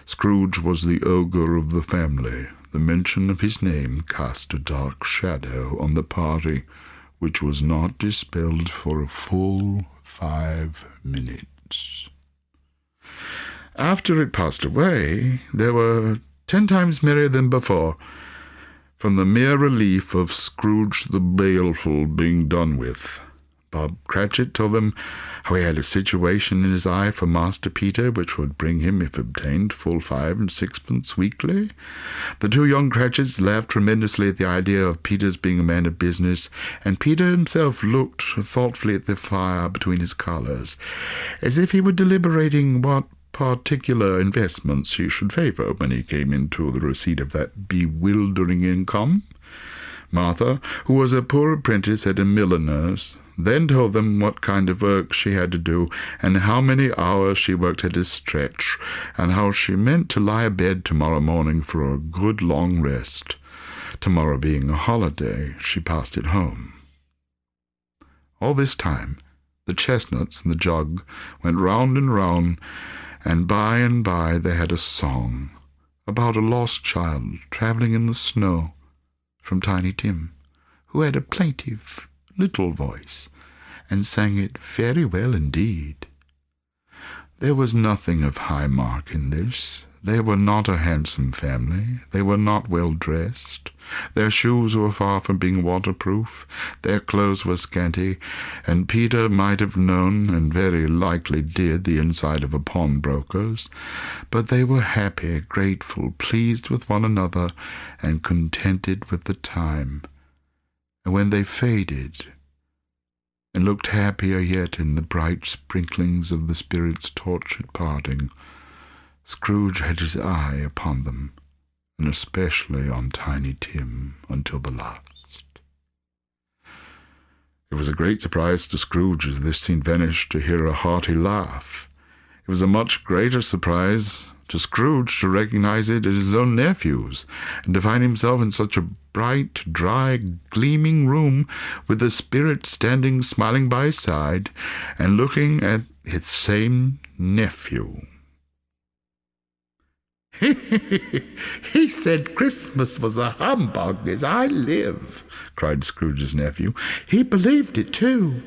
S2: Scrooge was the ogre of the family. The mention of his name cast a dark shadow on the party, which was not dispelled for a full 5 minutes. After it passed away, they were 10 times merrier than before, from the mere relief of Scrooge the Baleful being done with. Bob Cratchit told them how he had a situation in his eye for Master Peter, which would bring him, if obtained, full 5 and 6pence weekly. The 2 young Cratchits laughed tremendously at the idea of Peter's being a man of business, and Peter himself looked thoughtfully at the fire between his collars, as if he were deliberating what particular investments he should favour when he came into the receipt of that bewildering income. Martha, who was a poor apprentice at a milliner's, then told them what kind of work she had to do, and how many hours she worked at a stretch, and how she meant to lie abed tomorrow morning for a good long rest. Tomorrow being a holiday, she passed it home. All this time, the chestnuts and the jug went round and by they had a song about a lost child travelling in the snow, from Tiny Tim, who had a plaintive little voice, and sang it very well indeed. There was nothing of high mark in this. They were not a handsome family. They were not well dressed. Their shoes were far from being waterproof. Their clothes were scanty, and Peter might have known, and very likely did, the inside of a pawnbroker's. But they were happy, grateful, pleased with one another, and contented with the time. And when they faded, and looked happier yet in the bright sprinklings of the spirit's torch at parting, Scrooge had his eye upon them, and especially on Tiny Tim, until the last. It was a great surprise to Scrooge as this scene vanished to hear a hearty laugh. It was a much greater surprise to Scrooge to recognize it as his own nephew's, and to find himself in such a bright, dry, gleaming room, with the spirit standing smiling by his side, and looking at its same nephew. "He said Christmas was a humbug, as I live," cried Scrooge's nephew. "He believed it, too."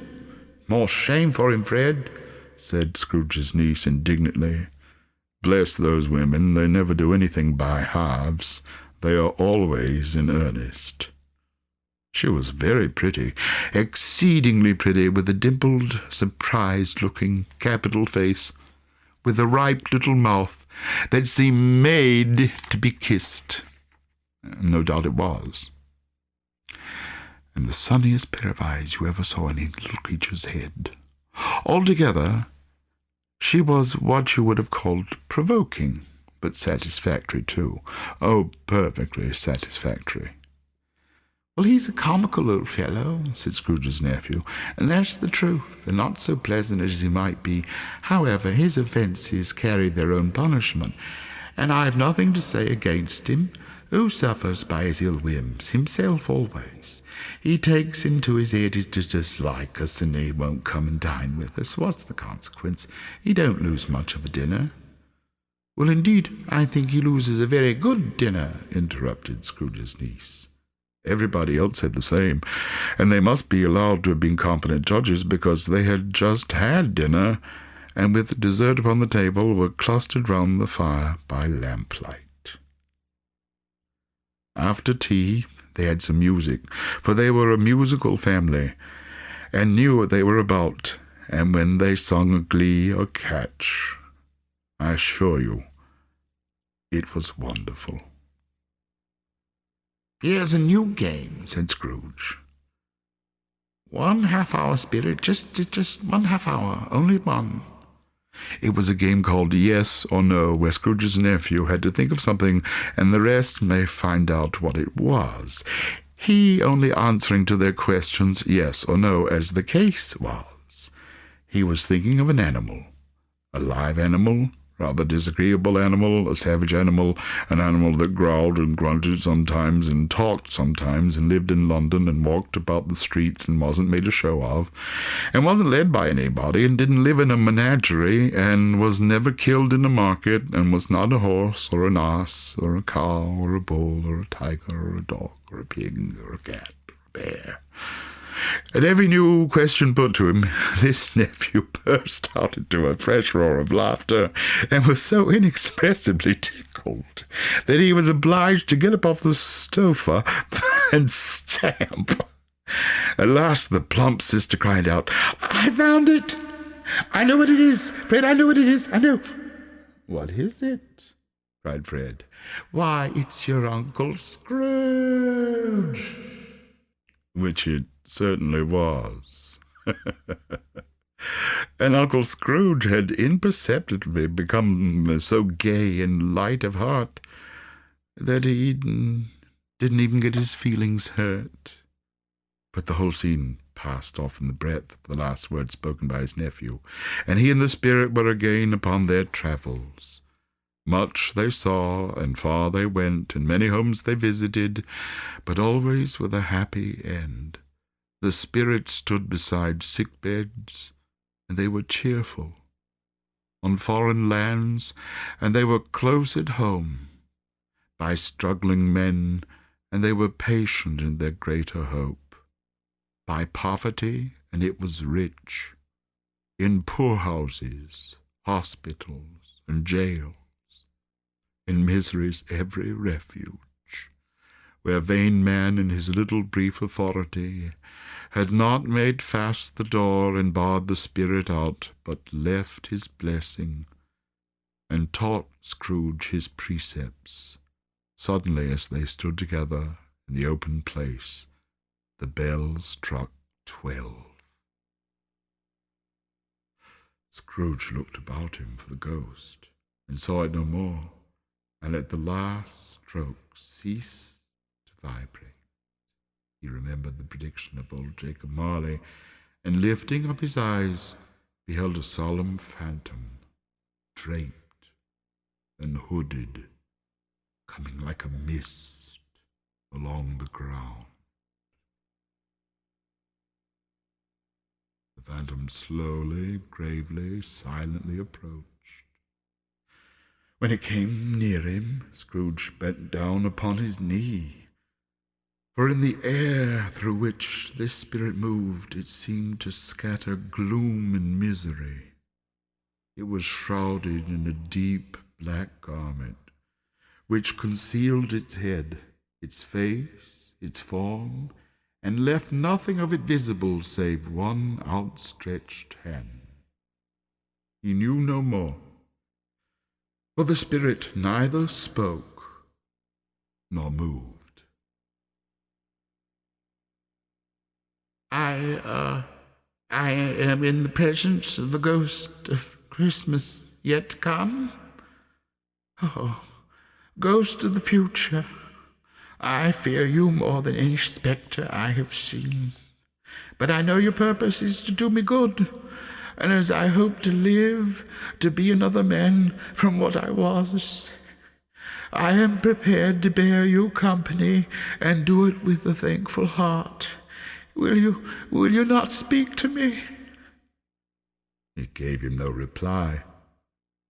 S2: "More shame for him, Fred," said Scrooge's niece indignantly. "Bless those women, they never do anything by halves. They are always in earnest." She was very pretty, exceedingly pretty, with a dimpled, surprised-looking, capital face, with a ripe little mouth that seemed made to be kissed. No doubt it was. And the sunniest pair of eyes you ever saw in any little creature's head. Altogether, she was what you would have called provoking, but satisfactory, too. Oh, perfectly satisfactory. "Well, he's a comical little fellow," said Scrooge's nephew, "and that's the truth, and not so pleasant as he might be. However, his offences carry their own punishment, and I have nothing to say against him. Who suffers by his ill whims? Himself always. He takes into his head to dislike us, and he won't come and dine with us. What's the consequence? He don't lose much of a dinner." "Well, indeed, I think he loses a very good dinner," interrupted Scrooge's niece. Everybody else said the same, and they must be allowed to have been competent judges, because they had just had dinner, and with dessert upon the table were clustered round the fire by lamplight. After tea they had some music, for they were a musical family, and knew what they were about, and when they sung a glee or catch, I assure you, it was wonderful. "Here's a new game," said Scrooge. 1 half-hour spirit, just 1 half-hour, only one." It was a game called Yes or No, where Scrooge's nephew had to think of something, and the rest may find out what it was, he only answering to their questions yes or no, as the case was. He was thinking of an animal, a live animal, rather disagreeable animal, a savage animal, an animal that growled and grunted sometimes and talked sometimes and lived in London and walked about the streets and wasn't made a show of and wasn't led by anybody and didn't live in a menagerie and was never killed in a market and was not a horse or an ass or a cow or a bull or a tiger or a dog or a pig or a cat or a bear. At every new question put to him, this nephew burst out into a fresh roar of laughter, and was so inexpressibly tickled that he was obliged to get up off the sofa and stamp. At last the plump sister cried out, "I found it! I know what it is! Fred, I know what it is! I know!" "What is it?" cried Fred. "Why, it's your Uncle Scrooge!" Which it certainly was. And Uncle Scrooge had imperceptibly become so gay and light of heart that he didn't even get his feelings hurt. But the whole scene passed off in the breath of the last words spoken by his nephew, and he and the spirit were again upon their travels. Much they saw, and far they went, and many homes they visited, but always with a happy end. The spirit stood beside sick beds, and they were cheerful. On foreign lands, and they were close at home. By struggling men, and they were patient in their greater hope. By poverty, and it was rich. In poorhouses, hospitals, and jails. In misery's every refuge, where vain man in his little brief authority had not made fast the door and barred the spirit out, but left his blessing, and taught Scrooge his precepts. Suddenly, as they stood together in the open place, the bell struck 12. Scrooge looked about him for the ghost, and saw it no more, and at the last stroke ceased to vibrate. He remembered the prediction of old Jacob Marley, and lifting up his eyes, beheld a solemn phantom, draped and hooded, coming like a mist along the ground. The phantom slowly, gravely, silently approached.
S1: When it came near him, Scrooge bent down upon his knee, for in the air through which this spirit moved it seemed to scatter gloom and misery. It was shrouded in a deep black garment, which concealed its head, its face, its form, and left nothing of it visible save one outstretched hand. He knew no more, for the spirit neither spoke nor moved. I am in the presence of the ghost of Christmas yet to come. Oh, ghost of the future, I fear you more than any spectre I have seen. But I know your purpose is to do me good, and as I hope to live, to be another man from what I was, I am prepared to bear you company and do it with a thankful heart. Will you not speak to me? It gave him no reply.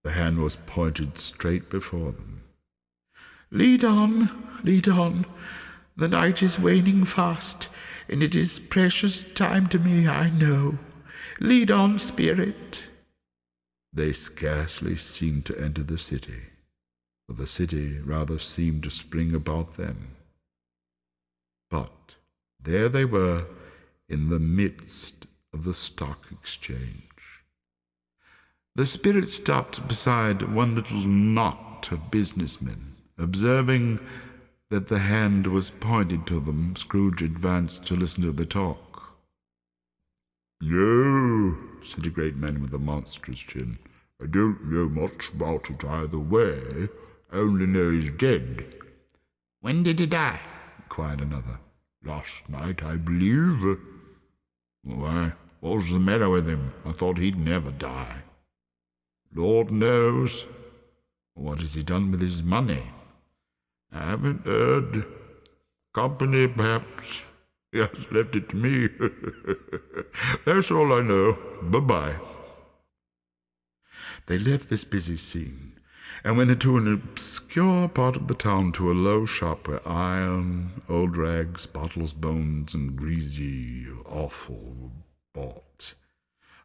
S1: The hand was pointed straight before them. Lead on, lead on. The night is waning fast, and it is precious time to me, I know. Lead on, spirit. They scarcely seemed to enter the city, for the city rather seemed to spring about them. But there they were in the midst of the stock exchange. The spirit stopped beside one little knot of businessmen. Observing that the hand was pointed to them, Scrooge advanced to listen to the talk.
S2: "No," said a great man with a monstrous chin. "I don't know much about it either way. I only know he's dead."
S1: When did he die? Inquired another.
S2: "Last night, I believe."
S1: Why, what was the matter with him? I thought he'd never die.
S2: "Lord knows."
S1: What has he done with his money?
S2: "I haven't heard. Company, perhaps. He has left it to me." "That's all I know. Bye-bye."
S1: They left this busy scene and went into an obscure part of the town to a low shop where iron, old rags, bottles, bones, and greasy offal were bought.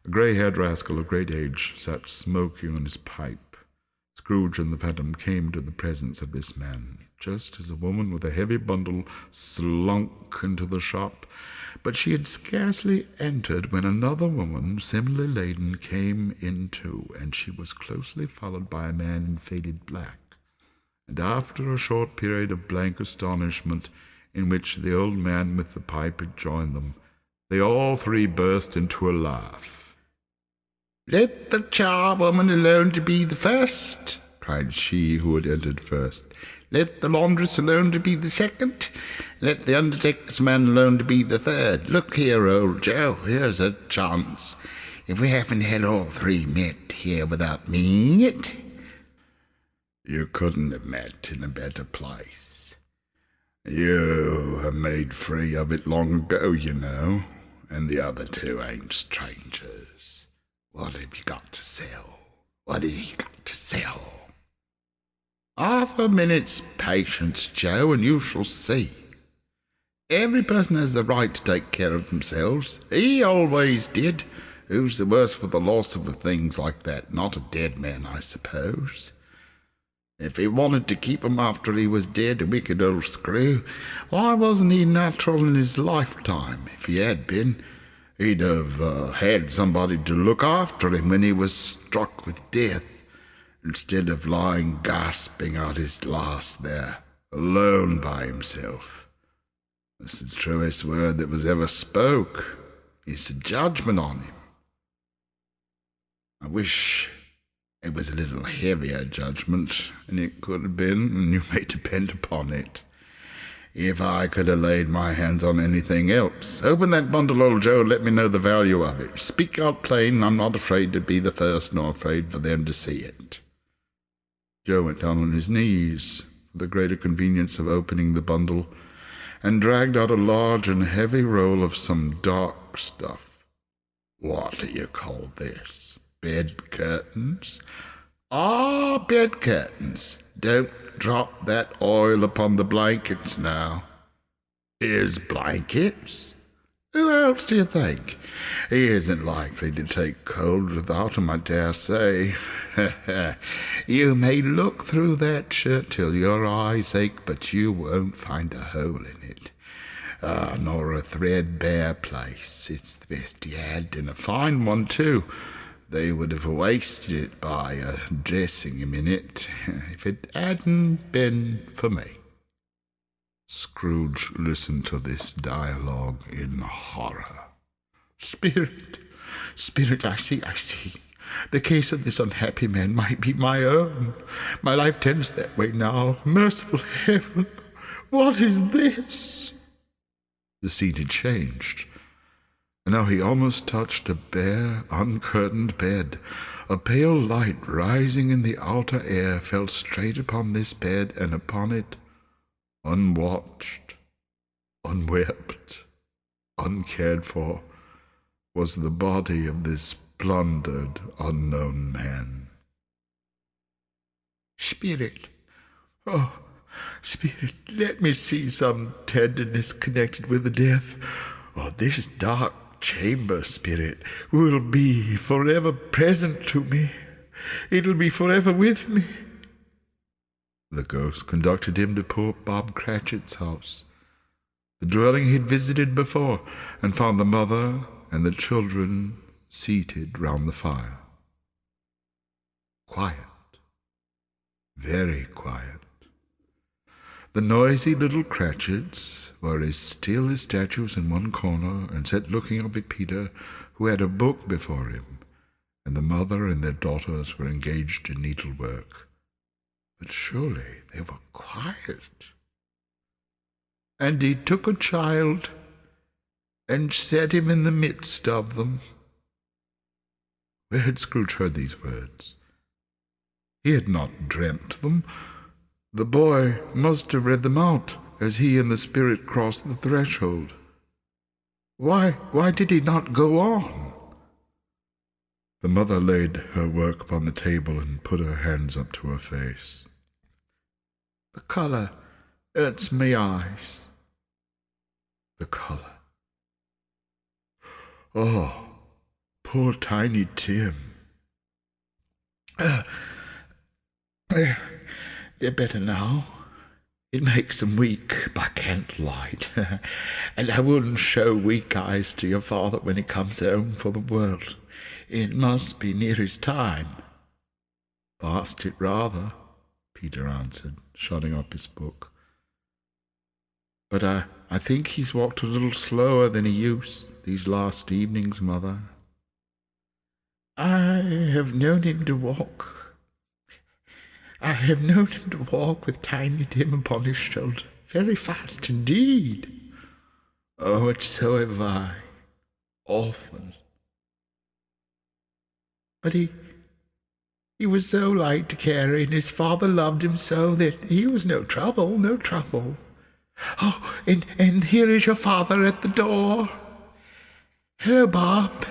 S1: A grey-haired rascal of great age sat smoking on his pipe. Scrooge and the Phantom came to the presence of this man, just as a woman with a heavy bundle slunk into the shop. But she had scarcely entered when another woman, similarly laden, came in too, and she was closely followed by a man in faded black. And after a short period of blank astonishment, in which the old man with the pipe had joined them, they all three burst into a laugh. "Let the charwoman alone to be the first," cried she who had entered first. "Let the laundress alone to be the second. Let the undertaker's man alone to be the third. Look here, old Joe, here's a chance. If we haven't had all three met here without meaning it."
S2: "You couldn't have met in a better place. You have made free of it long ago, you know, and the other two ain't strangers. What have you got to sell? What have you got to sell?"
S1: "Half a minute's patience, Joe, and you shall see. Every person has the right to take care of themselves. He always did. Who's the worse for the loss of things like that? Not a dead man, I suppose. If he wanted to keep 'em after he was dead, a wicked old screw, why wasn't he natural in his lifetime? If he had been, he'd have had somebody to look after him when he was struck with death, instead of lying gasping out his last there, alone by himself. That's the truest word that was ever spoke. It's a judgment on him. I wish it was a little heavier judgment, and it could have been, and you may depend upon it. If I could have laid my hands on anything else. Open that bundle, old Joe, let me know the value of it. Speak out plain. I'm not afraid to be the first, nor afraid for them to see it." Joe went down on his knees for the greater convenience of opening the bundle, and dragged out a large and heavy roll of some dark stuff. What do you call this? Bed curtains? Ah, bed curtains. Don't drop that oil upon the blankets now. His blankets? Who else do you think? He isn't likely to take cold without 'em, I dare say. You may look through that shirt till your eyes ache, but you won't find a hole in it. Nor a threadbare place. It's the best he had, and a fine one too. They would have wasted it by dressing him in it if it hadn't been for me. Scrooge listened to this dialogue in horror. Spirit, I see. The case of this unhappy man might be my own. My life tends that way now. Merciful heaven, what is this? The scene had changed, and now he almost touched a bare, uncurtained bed. A pale light rising in the outer air fell straight upon this bed, and upon it, unwatched, unwept, uncared for, was the body of this plundered, unknown man. Spirit, oh, Spirit, let me see some tenderness connected with the death. Oh, this dark chamber, Spirit, will be forever present to me. It'll be forever with me. The ghost conducted him to poor Bob Cratchit's house, the dwelling he'd visited before, and found the mother and the children seated round the fire. Quiet, very quiet. The noisy little Cratchits were as still as statues in one corner, and sat looking up at Peter, who had a book before him, and the mother and their daughters were engaged in needlework. But surely they were quiet. And he took a child and set him in the midst of them. Where had Scrooge heard these words? He had not dreamt them. The boy must have read them out as he and the spirit crossed the threshold. Why did he not go on? The mother laid her work upon the table and put her hands up to her face. The colour hurts me eyes. The colour. Oh, poor Tiny Tim. They're better now. It makes them weak by candlelight. And I wouldn't show weak eyes to your father when he comes home for the world. It must be near his time. Past it rather, Peter answered, shutting up his book. But I think he's walked a little slower than he used these last evenings, Mother. I have known him to walk with Tiny Tim upon his shoulder, very fast indeed. Oh, and so have I, often. But he was so light to carry, and his father loved him so that he was no trouble. Oh, and here is your father at the door. Hello, Bob.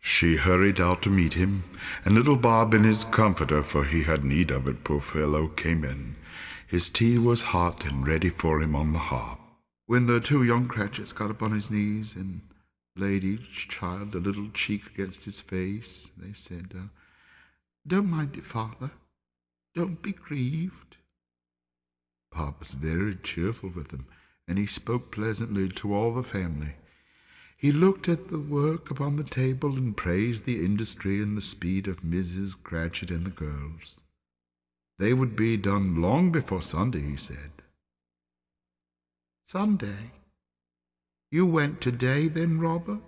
S1: She hurried out to meet him, and little Bob in his comforter, for he had need of it, poor fellow, came in. His tea was hot and ready for him on the hob. When the two young Cratchits got upon his knees and laid each child a little cheek against his face, they said, Don't mind it, Father. Don't be grieved. Bob was very cheerful with them, and he spoke pleasantly to all the family. He looked at the work upon the table and praised the industry and the speed of Mrs. Cratchit and the girls. They would be done long before Sunday, he said. Sunday? You went today, then, Robert?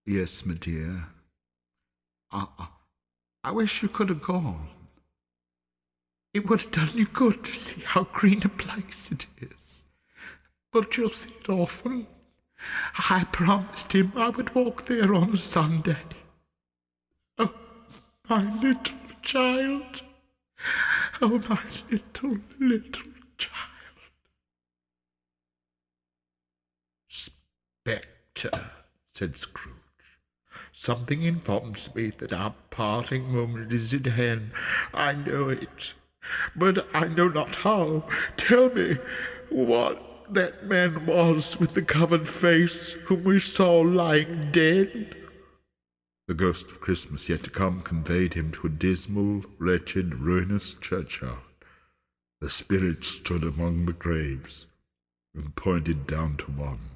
S1: Yes, my dear. I wish you could have gone. It would have done you good to see how green a place it is. But you'll see it often. I promised him I would walk there on a Sunday. Oh, my little child. Oh, my little child. Spectre,
S3: said Scrooge. "Something informs me that our parting moment is at hand. I know it, but I know not how. Tell me what that man was with the covered face whom we saw lying dead." The ghost of Christmas yet to come conveyed him to a dismal, wretched, ruinous churchyard. The spirit stood among the graves and pointed down to one.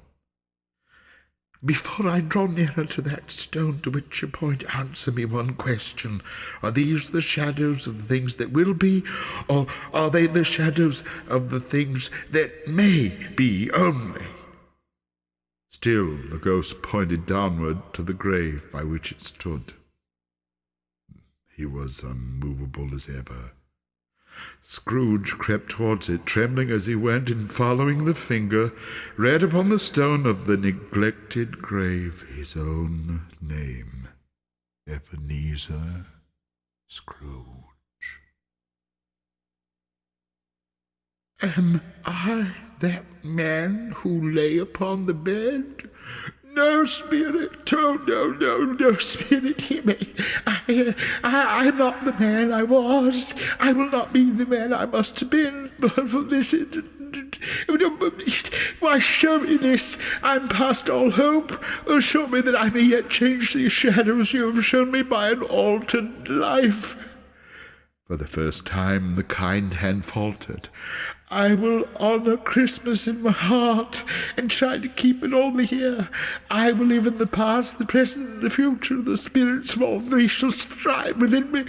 S3: "Before I draw nearer to that stone to which you point, answer me one question. Are these the shadows of the things that will be, or are they the shadows of the things that may be only?" Still the ghost pointed downward to the grave by which it stood. He was unmovable as ever. Scrooge crept towards it, trembling as he went, and following the finger, read upon the stone of the neglected grave his own name, Ebenezer Scrooge. "Am I that man who lay upon the bed? No, spirit, no, spirit, hear me. I am not the man I was. I will not be the man I must have been, but for this. Why, show me this. I'm past all hope. Oh, show me that I may yet change these shadows you have shown me by an altered life." For the first time the kind hand faltered. "I will honor Christmas in my heart and try to keep it all the year. I will live in the past, the present, and the future. The spirits of all three shall strive within me.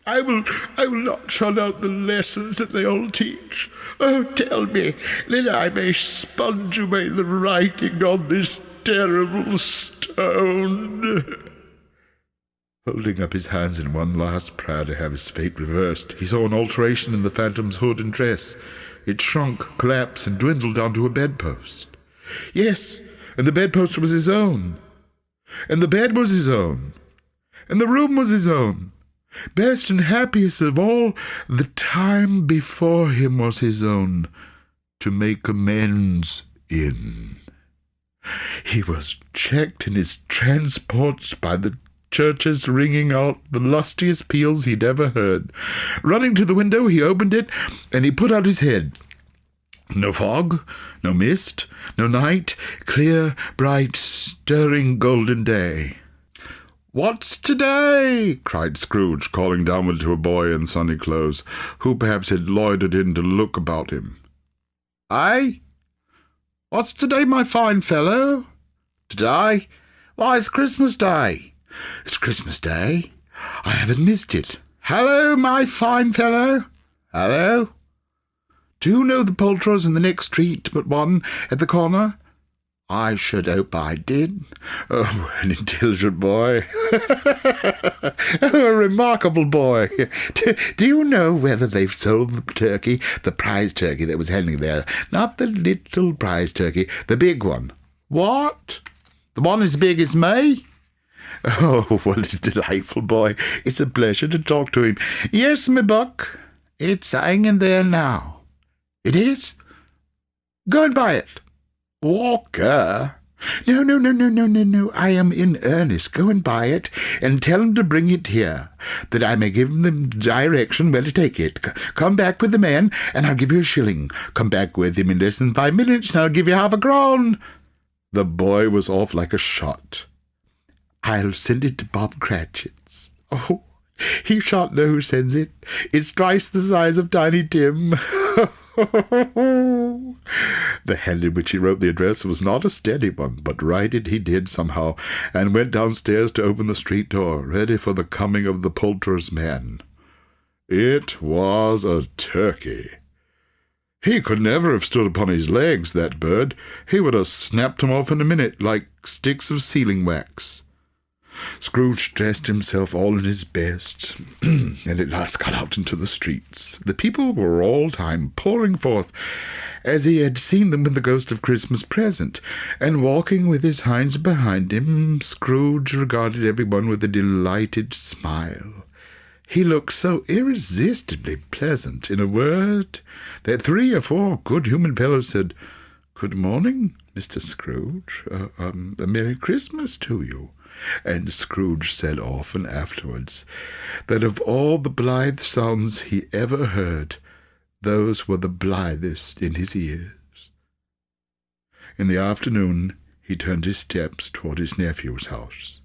S3: I will not shut out the lessons that they all teach. Oh, tell me, that I may sponge away the writing on this terrible stone." Holding up his hands in one last prayer to have his fate reversed, he saw an alteration in the phantom's hood and dress. It shrunk, collapsed, and dwindled down to a bedpost. Yes, and the bedpost was his own. And the bed was his own. And the room was his own. Best and happiest of all, the time before him was his own, to make amends in. He was checked in his transports by the churches ringing out the lustiest peals he'd ever heard. Running to the window, he opened it, and he put out his head. No fog, no mist, no night, clear, bright, stirring golden day. "What's today?" cried Scrooge, calling downward to a boy in sunny clothes, who perhaps had loitered in to look about him. "Aye? What's today, my fine fellow?" "Today? Why, it's Christmas Day." "It's Christmas Day? I haven't missed it. Hello, my fine fellow. Hello. Do you know the poulterers in the next street but one at the corner?" "I should hope I did." "Oh, an intelligent boy." "Oh, a remarkable boy. Do you know whether they've sold the turkey, the prize turkey that was hanging there? Not the little prize turkey, the big one." "What? The one as big as me?" "Oh, what a delightful boy. It's a pleasure to talk to him." "Yes, my buck. It's hanging there now." "It is? Go and buy it." "Walker." No. I am in earnest. Go and buy it, and tell him to bring it here, that I may give them direction where to take it. Come back with the man, and I'll give you a shilling. Come back with him in less than 5 minutes, and I'll give you half a crown." The boy was off like a shot. "I'll send it to Bob Cratchit's." "Oh, he shan't know who sends it. It's twice the size of Tiny Tim." The hand in which he wrote the address was not a steady one, but write it he did somehow, and went downstairs to open the street door, ready for the coming of the poulterer's man. It was a turkey. He could never have stood upon his legs, that bird. He would have snapped him off in a minute, like sticks of sealing wax. Scrooge dressed himself all in his best, and at last got out into the streets. The people were all time pouring forth, as he had seen them with the ghost of Christmas present, and walking with his hinds behind him, Scrooge regarded everyone with a delighted smile. He looked so irresistibly pleasant, in a word, that 3 or 4 good human fellows said, "Good morning, Mr. Scrooge. A Merry Christmas to you." And Scrooge said often afterwards that of all the blithe sounds he ever heard, those were the blithest in his ears. In the afternoon he turned his steps toward his nephew's house.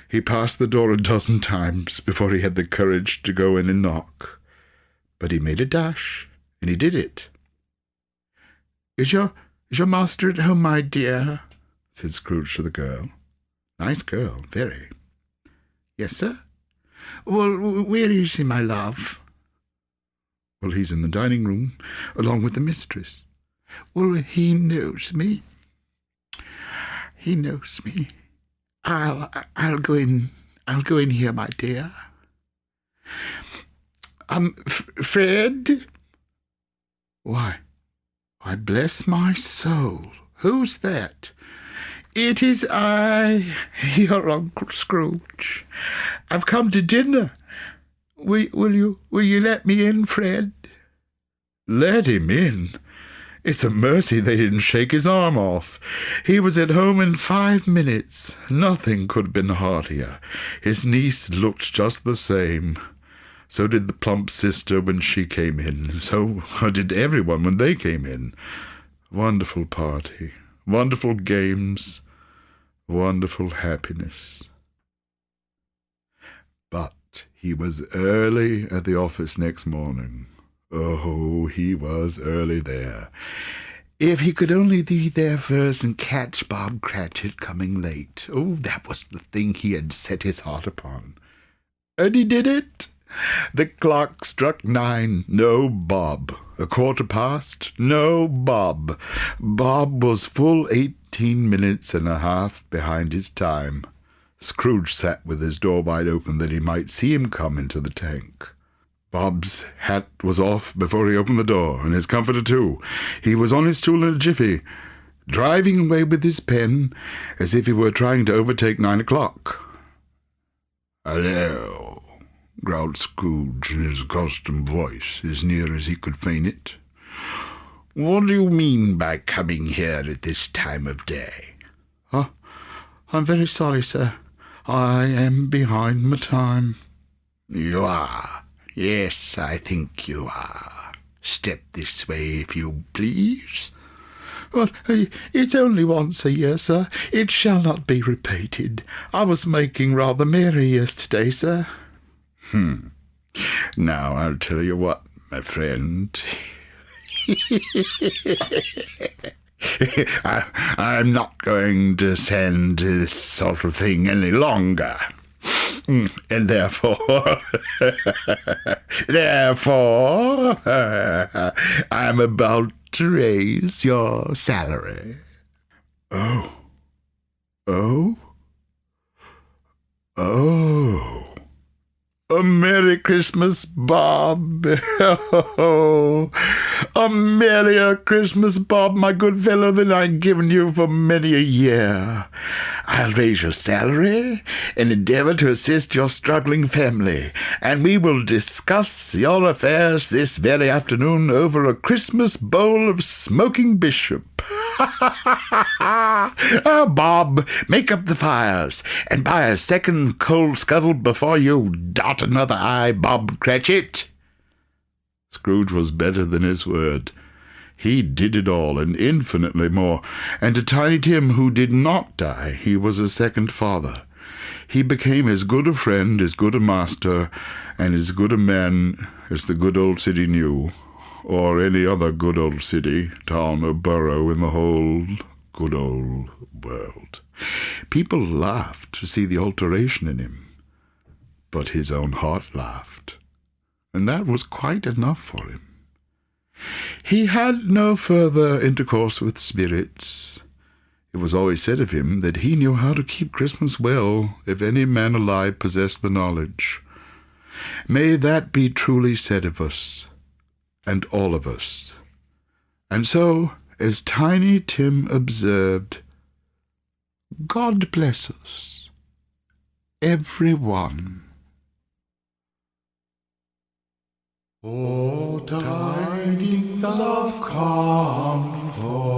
S3: He passed the door a dozen times before he had the courage to go in and knock. But he made a dash, and he did it. Is your master at home, my dear?" said Scrooge to the girl. "Nice girl, very." "Yes, sir." "Well, where is he, my love?" "Well, he's in the dining room, along with the mistress." "Well, he knows me." "He knows me. I'll go in. I'll go in here, my dear." Fred?" Why, bless my soul, who's that?" "It is I, your Uncle Scrooge. I've come to dinner. Will you let me in, Fred?" "Let him in? It's a mercy they didn't shake his arm off. He was at home in 5 minutes. Nothing could have been heartier. His niece looked just the same. So did the plump sister when she came in. So did everyone when they came in. Wonderful party, wonderful games, wonderful happiness." But he was early at the office next morning. Oh, he was early there. If he could only be there first and catch Bob Cratchit coming late. Oh, that was the thing he had set his heart upon. And he did it. The clock struck 9. No Bob. 1:15. No Bob. Bob was full 18 minutes and a half behind his time. Scrooge sat with his door wide open that he might see him come into the tank. Bob's hat was off before he opened the door, and his comforter too. He was on his stool in a jiffy, driving away with his pen as if he were trying to overtake 9 o'clock. "Hello," growled Scrooge in his accustomed voice, as near as he could feign it. "What do you mean by coming here at this time of day?" "I'm very sorry, sir. I am behind my time." "You are? Yes, I think you are. Step this way, if you please." "Well, it's only once a year, sir. It shall not be repeated. I was making rather merry yesterday, sir." Now, I'll tell you what, my friend. I'm not going to stand this sort of thing any longer. And therefore, I'm about to raise your salary." Oh. A Merry Christmas, Bob. Oh, a merrier Christmas, Bob, my good fellow, than I've given you for many a year. I'll raise your salary and endeavour to assist your struggling family, and we will discuss your affairs this very afternoon over a Christmas bowl of smoking bishop. Bob, make up the fires, and buy a second coal scuttle before you dot another I, Bob Cratchit." Scrooge was better than his word. He did it all, and infinitely more, and to Tiny Tim, who did not die, he was a second father. He became as good a friend, as good a master, and as good a man as the good old city knew, or any other good old city, town, or borough in the whole good old world. People laughed to see the alteration in him, but his own heart laughed, and that was quite enough for him. He had no further intercourse with spirits. It was always said of him that he knew how to keep Christmas well, if any man alive possessed the knowledge. May that be truly said of us, and all of us. And so, as Tiny Tim observed, God bless us, every one. Oh, tidings of comfort